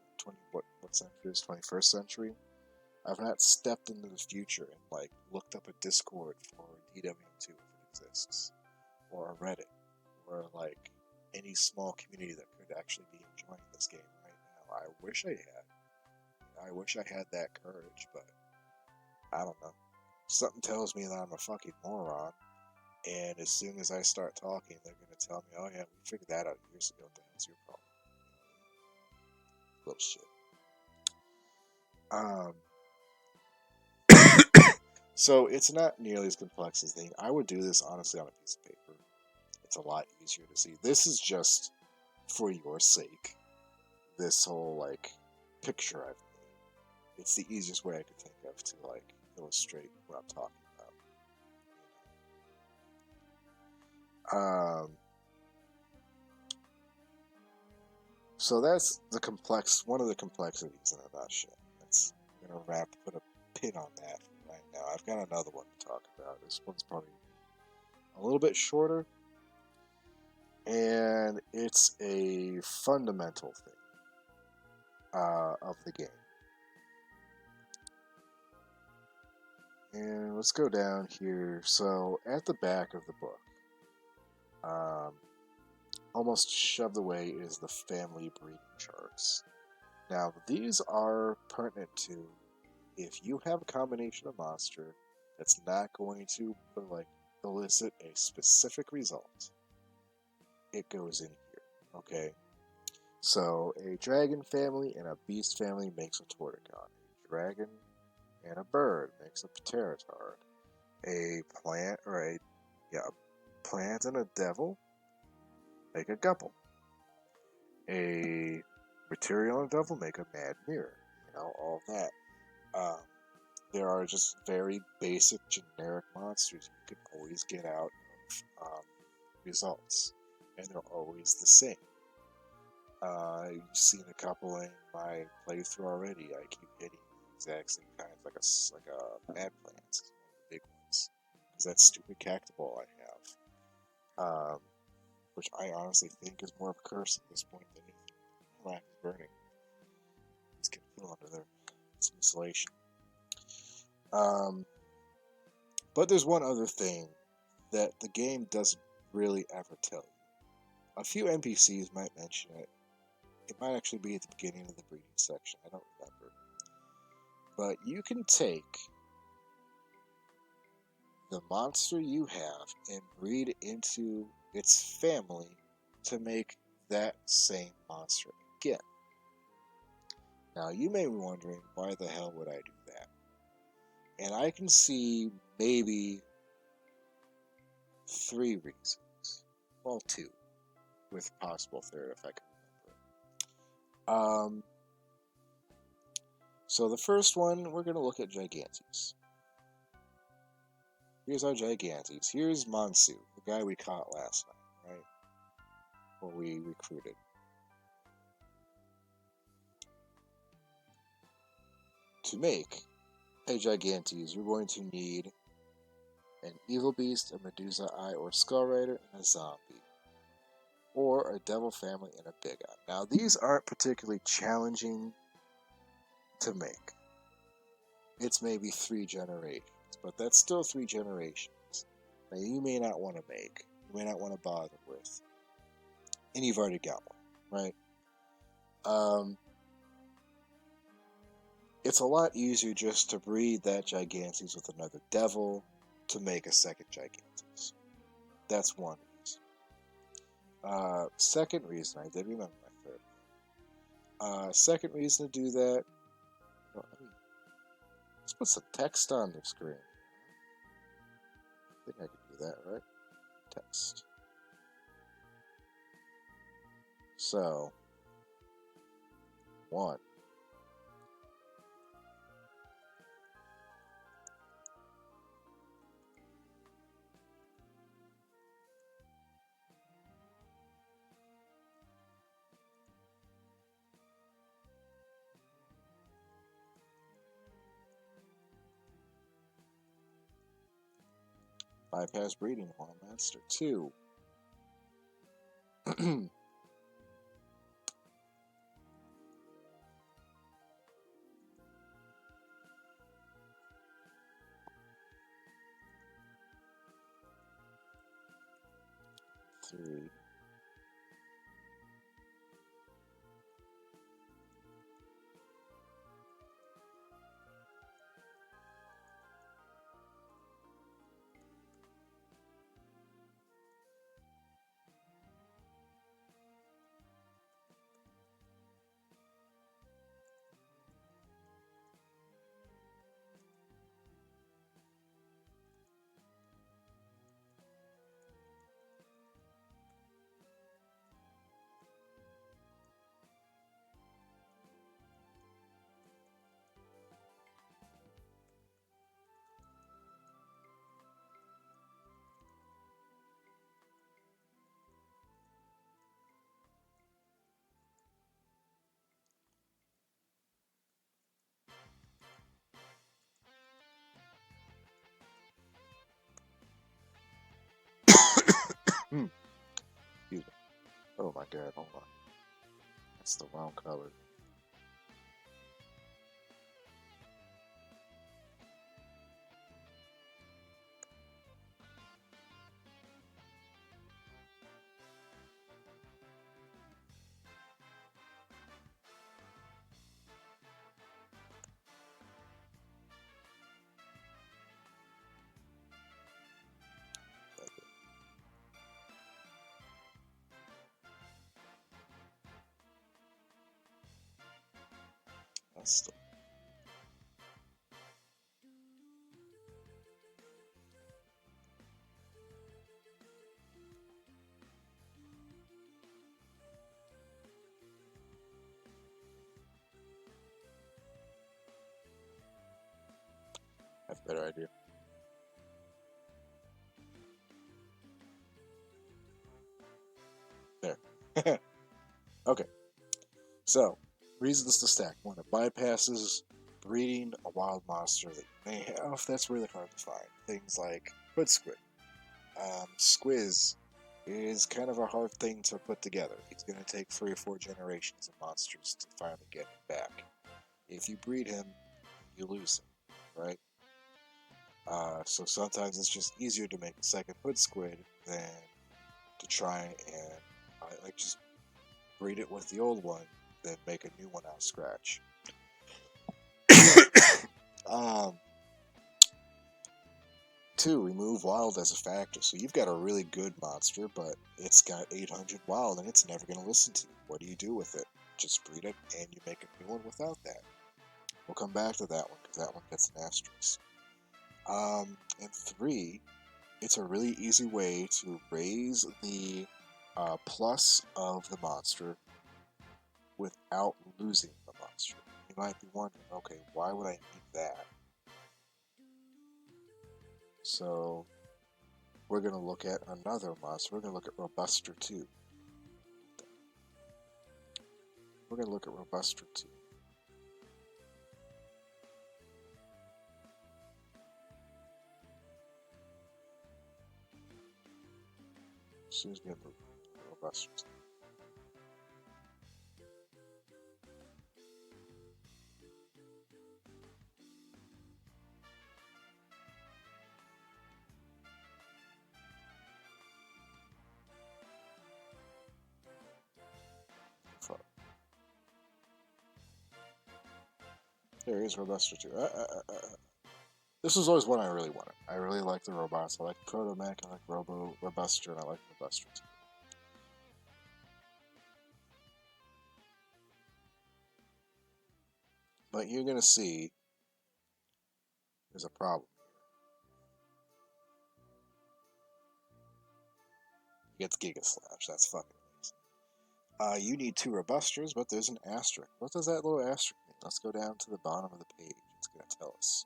what century is 21st century? I've not stepped into the future and, like, looked up a Discord for DW2 if it exists, or a Reddit, or, like, any small community that could actually be enjoying this game right now. I wish I had. I wish I had that courage, but I don't know. Something tells me that I'm a fucking moron, and as soon as I start talking, they're going to tell me, oh yeah, we figured that out years ago, what the hell's your problem? Little shit. So it's not nearly as complex as they think. I would do this honestly on a piece of paper. It's a lot easier to see. This is just for your sake. This whole, like, picture I've made. It's the easiest way I could think of to, like, illustrate what I'm talking about. So that's one of the complexities in a nutshell. I'm gonna put a pin on that right now. I've got another one to talk about. This one's probably a little bit shorter, and it's a fundamental thing of the game. And let's go down here. So at the back of the book, almost shoved away, is the family breeding charts. Now, these are pertinent to if you have a combination of monster that's not going to, like, elicit a specific result, it goes in here, okay? So, a dragon family and a beast family makes a Torticon. A dragon and a bird makes a Pterodard. A plant and a devil make a Gupple. A material and a devil make a Mad Mirror. You know, all that. There are just very basic, generic monsters you can always get out of results, and they're always the same. You've seen a couple in my playthrough already. I keep hitting the exact same kinds, like a Mad Plant, one of the big ones, because that stupid Cactoball I have, which I honestly think is more of a curse at this point than anything. My lack is burning. It's getting a little under there. Some insulation. But there's one other thing that the game doesn't really ever tell you. A few NPCs might mention it. It might actually be at the beginning of the breeding section. I don't remember. But you can take the monster you have and breed into its family to make that same monster again. Now, you may be wondering, why the hell would I do that? And I can see maybe 3 reasons. Well, 2. With a possible third, if I can remember. So the first one, we're going to look at Gigantes. Here's our Gigantes. Here's Monsu, the guy we caught last night, right? Or we recruited. To make a Gigantes, you're going to need an Evil Beast, a Medusa Eye or Skull Rider, and a Zombie. Or a Devil Family and a Big Eye. Now, these aren't particularly challenging to make. It's maybe 3 generations, but that's still 3 generations that you may not want to make, you may not want to bother with, and you've already got one, right? Um, it's a lot easier just to breed that Gigantes with another devil to make a second Gigantes. That's one reason. Second reason, I did remember my third. Second reason to do that, well, let's put some text on the screen. I think I can do that, right? Text. So, one. Bypass breeding while master. Two. 3. Excuse me. Oh my god, hold on. That's the wrong color. That's the I have a better idea. There. Okay. So, reasons to stack. One, it bypasses breeding a wild monster that you may have. That's really hard to find. Things like hood squid. Squiz is kind of a hard thing to put together. It's going to take 3 or 4 generations of monsters to finally get him back. If you breed him, you lose him, right? So sometimes it's just easier to make a second hood squid than to try and like just breed it with the old one, then make a new one out of scratch. um, 2, remove wild as a factor. So you've got a really good monster, but it's got 800 wild and it's never going to listen to you. What do you do with it? Just breed it and you make a new one without that. We'll come back to that one because that one gets an asterisk. And 3, it's a really easy way to raise the plus of the monster without losing the monster. You might be wondering, okay, why would I need that? So we're going to look at another monster. We're going to look at Robuster 2. We're going to look at Robuster 2. As soon as we move, Robuster 2. There is Robuster too. This was always one I really wanted. I really like the robots. I like Proto Mech, I like Robuster, and I like Robuster too. But you're gonna see there's a problem. He gets Giga Slash. That's fucking amazing. You need 2 Robusters, but there's an asterisk. What does that little asterisk mean? Let's go down to the bottom of the page. It's gonna tell us.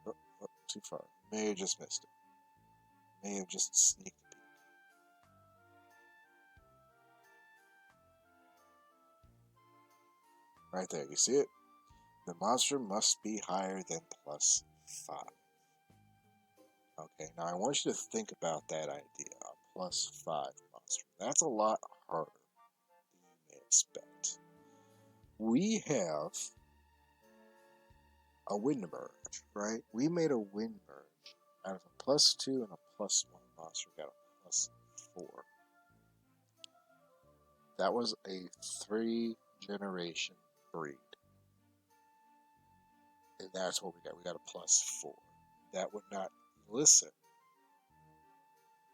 Oh, too far. May have just missed it. May have just sneaked a peek. Right there, you see it? The monster must be higher than +5. Okay, now I want you to think about that idea. A +5 monster. That's a lot harder than you may expect. We have a wind merge, right? We made a wind merge out of a +2 and a +1 monster. We got a +4. That was a 3-generation breed. And that's what we got. We got a +4. That would not elicit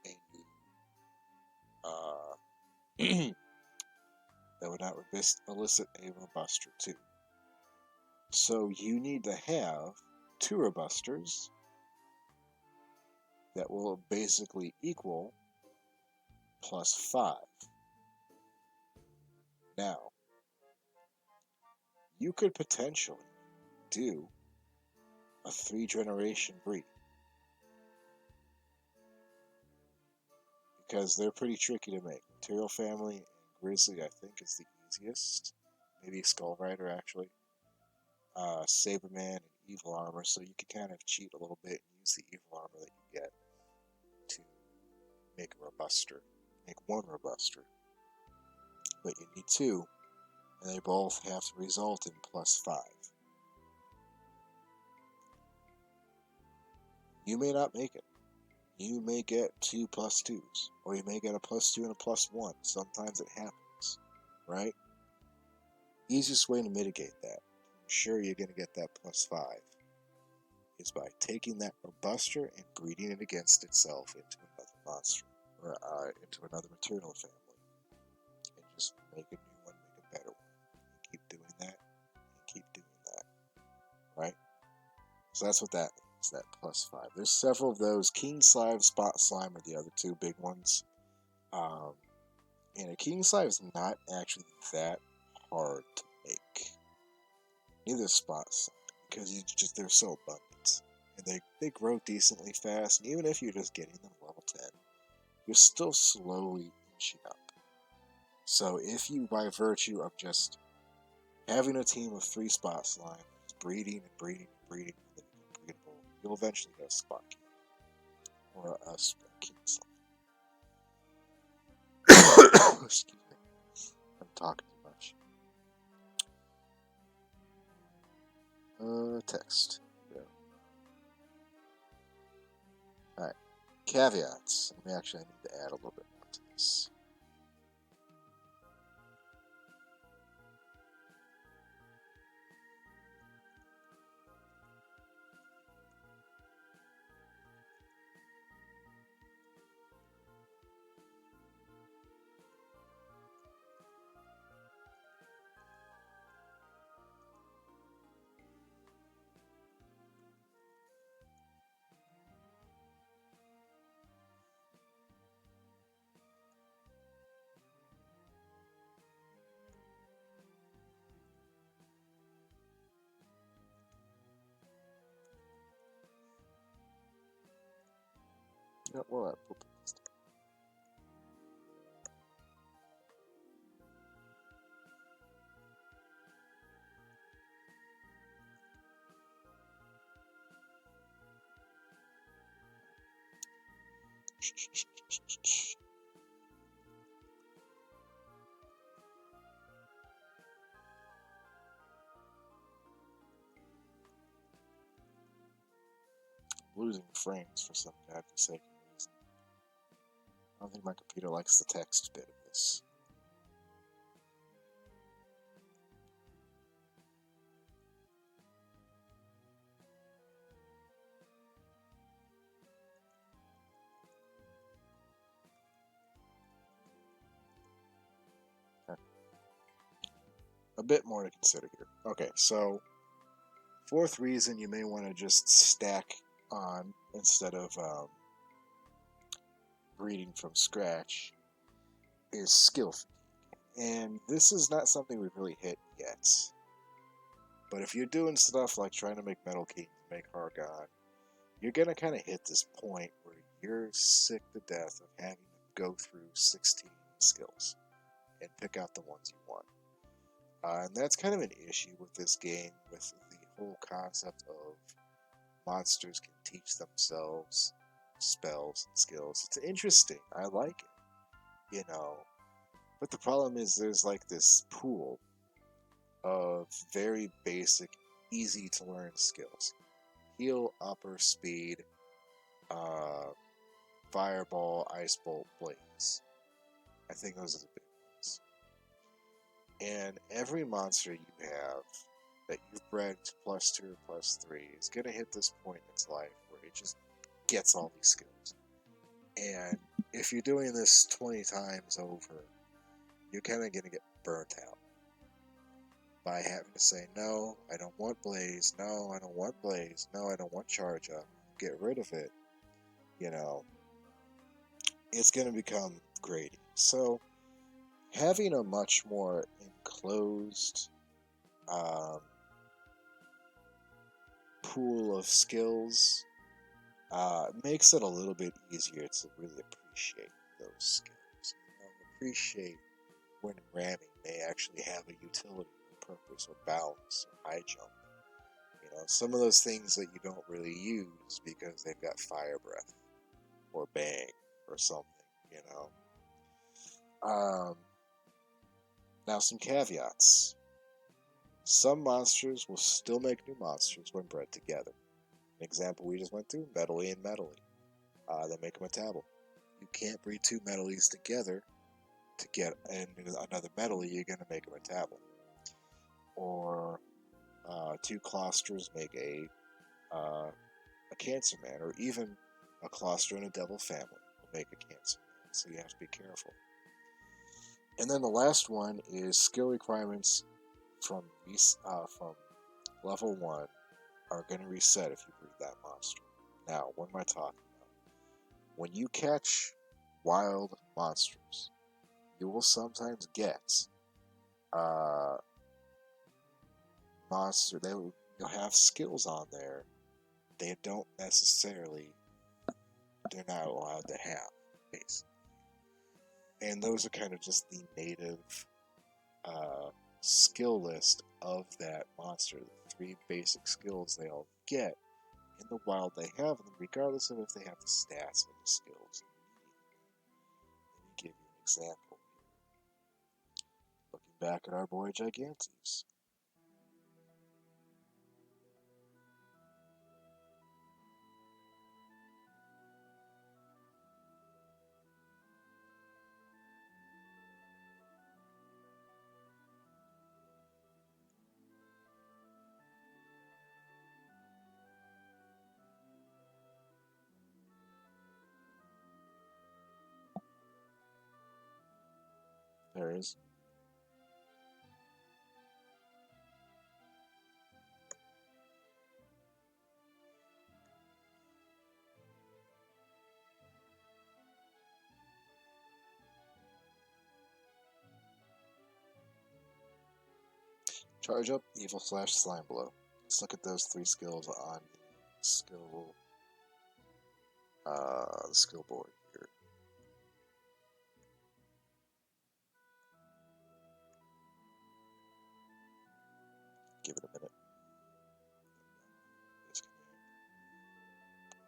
a new that would not elicit a Robuster 2. So you need to have 2 Robusters that will basically equal +5. Now, you could potentially do a 3-generation breed because they're pretty tricky to make. Material Family and Grizzly, I think, is the easiest. Maybe Skull Rider, actually. Saberman and Evil Armor, so you can kind of cheat a little bit and use the Evil Armor that you get to make a Robuster. Make 1 Robuster. But you need 2, and they both have to result in +5. You may not make it. You may get 2 +2s, or you may get a +2 and a +1. Sometimes it happens, right? Easiest way to mitigate that, to ensure you're going to get that +5, is by taking that Robuster and breeding it against itself into another monster, or into another maternal family, and just make a new one, make a better one. And keep doing that, and keep doing that, right? So that's what that means, that +5. There's several of those. King Slime, Spot Slime are the other 2 big ones. And a King Slime is not actually that hard to make. Neither is Spot Slime, because they're so abundant. And they grow decently fast, and even if you're just getting them level 10, you're still slowly inching up. So if you, by virtue of just having a team of 3 Spot Slime, just breeding and breeding and breeding, and then you become breedable, you'll eventually get a Spot King. Or a King Slime. Excuse me. I'm talking too much. Text. Yeah. Alright. Caveats. We actually need to add a little bit more to this. Yeah, well, we'll put this down. Losing frames for some godforsaken reason. I don't think my computer likes the text bit of this. a bit more to consider here. Okay, so fourth reason you may want to just stack on instead of breeding from scratch is skill fatigue. And this is not something we've really hit yet. But if you're doing stuff like trying to make Metal King, make Hargon, you're going to kind of hit this point where you're sick to death of having to go through 16 skills and pick out the ones you want. And that's kind of an issue with this game, with the whole concept of monsters can teach themselves spells and skills. It's interesting. I like it, you know. But the problem is there's like this pool of very basic, easy to learn skills. Heal, upper, speed, uh, fireball, ice bolt, blaze. I think those are the big ones. And every monster you have that you've bred to +2 or +3 is going to hit this point in its life where it just gets all these skills. And if you're doing this 20 times over, you're kind of going to get burnt out by having to say, no, I don't want blaze, no, I don't want blaze, no, I don't want charge up, get rid of it. You know, it's going to become grating. So, having a much more enclosed pool of skills makes it a little bit easier to really appreciate those skills. You know, appreciate when ramming may actually have a utility or purpose or balance or high jump. You know, some of those things that you don't really use because they've got fire breath or bang or something, you know. Now some caveats. Some monsters will still make new monsters when bred together. An example we just went through, Metally and Metally. They make a Metable. You can't breed two Metalies together to get another Metally, you're going to make a Metable. Or two Clausters make a Cancer Man, or even a Clauster and a Devil family will make a Cancer Man, so you have to be careful. And then the last one is skill requirements from level 1 are going to reset if you breed that monster. Now, what am I talking about? When you catch wild monsters, you will sometimes get you'll have skills on there they don't necessarily, they're not allowed to have, basically. And those are kind of just the native skill list of that monster. The 3 basic skills they all get. In the wild, they have them, regardless of if they have the stats or the skills. Let me give you an example here. Looking back at our boy Gigantes. There it is. Charge up, evil slash slime blow. Let's look at those 3 skills on the skill board here. Give it a minute. This command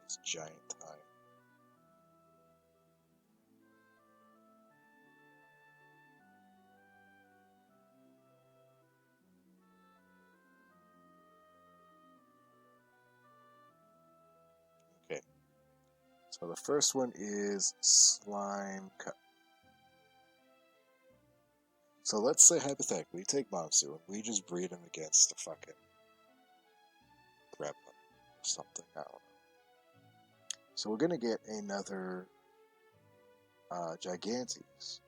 is giant time. Okay. So the first one is slime cut. So let's say hypothetically, we take Monster and we just breed him against a fucking gremlin or something. I don't know. So we're gonna get another Gigantes.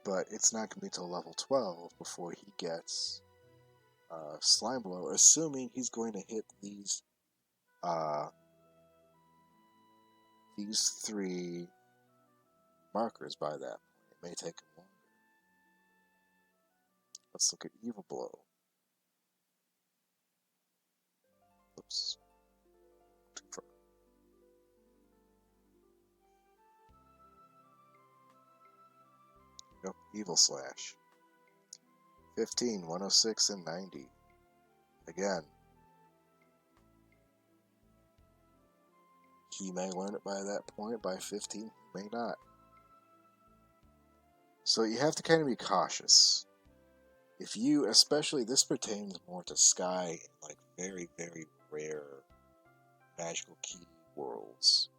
but it's not going to be till level 12 before he gets Slime Blow, assuming he's going to hit these three markers by that point. It may take him longer. Let's look at Evil Blow. Oops. Too far. Nope. Evil Slash. 15, 106, and 90. Again, he may learn it by that point. By 15, he may not. So you have to kind of be cautious. If you, especially, this pertains more to Sky and like very, very rare magical key worlds.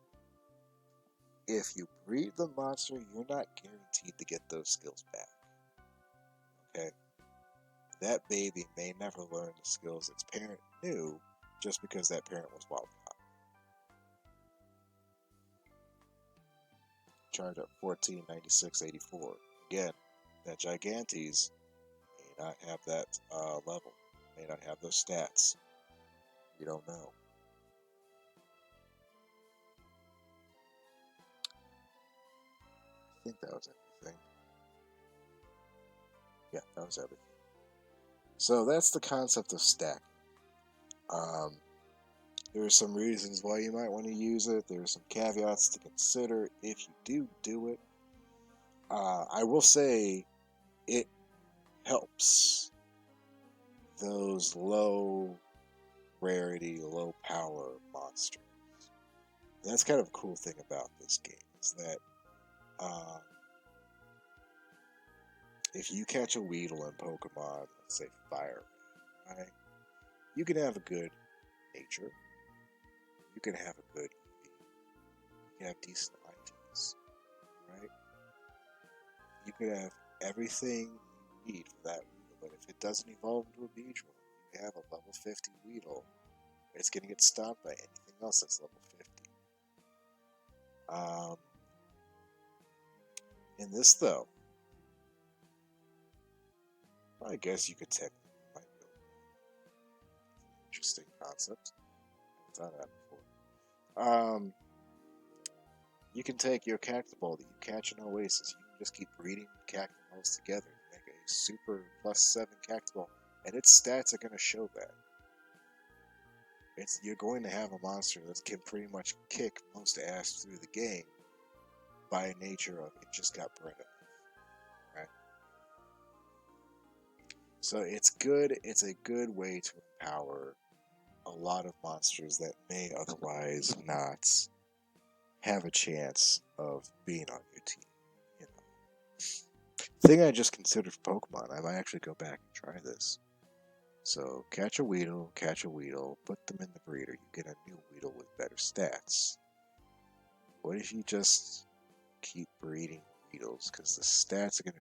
If you breed the monster, you're not guaranteed to get those skills back. Okay? That baby may never learn the skills its parent knew just because that parent was wild caught. Charge up 14, 96, 84. Again, that Gigantes may not have that level, may not have those stats. You don't know. I think that was everything. Yeah, that was everything. So that's the concept of stacking. There are some reasons why you might want to use it. There are some caveats to consider if you do it. I will say it helps those low rarity, low power monsters. And that's kind of a cool thing about this game is that if you catch a Weedle in Pokemon, let's say Fire, right, you can have a good nature. You can have a good EV. You can have decent ITs, right? You could have everything you need for that Weedle, but if it doesn't evolve into a Beedrill, you have a level 50 Weedle, it's going to get stopped by anything else that's level 50. In this, though, I guess you could technically might be able to. Interesting concept. I haven't thought of that before. You can take your Cactoball that you catch in Oasis. You can just keep breeding Cactoballs together to make a super +7 Cactoball, and its stats are going to show that. You're going to have a monster that can pretty much kick most ass through the game by nature of it just got bred enough. Right? So it's good. It's a good way to empower a lot of monsters that may otherwise not have a chance of being on your team. You know, thing I just considered for Pokemon, I might actually go back and try this. So catch a Weedle, put them in the breeder. You get a new Weedle with better stats. What if you just keep breeding Weedles? Because the stats are going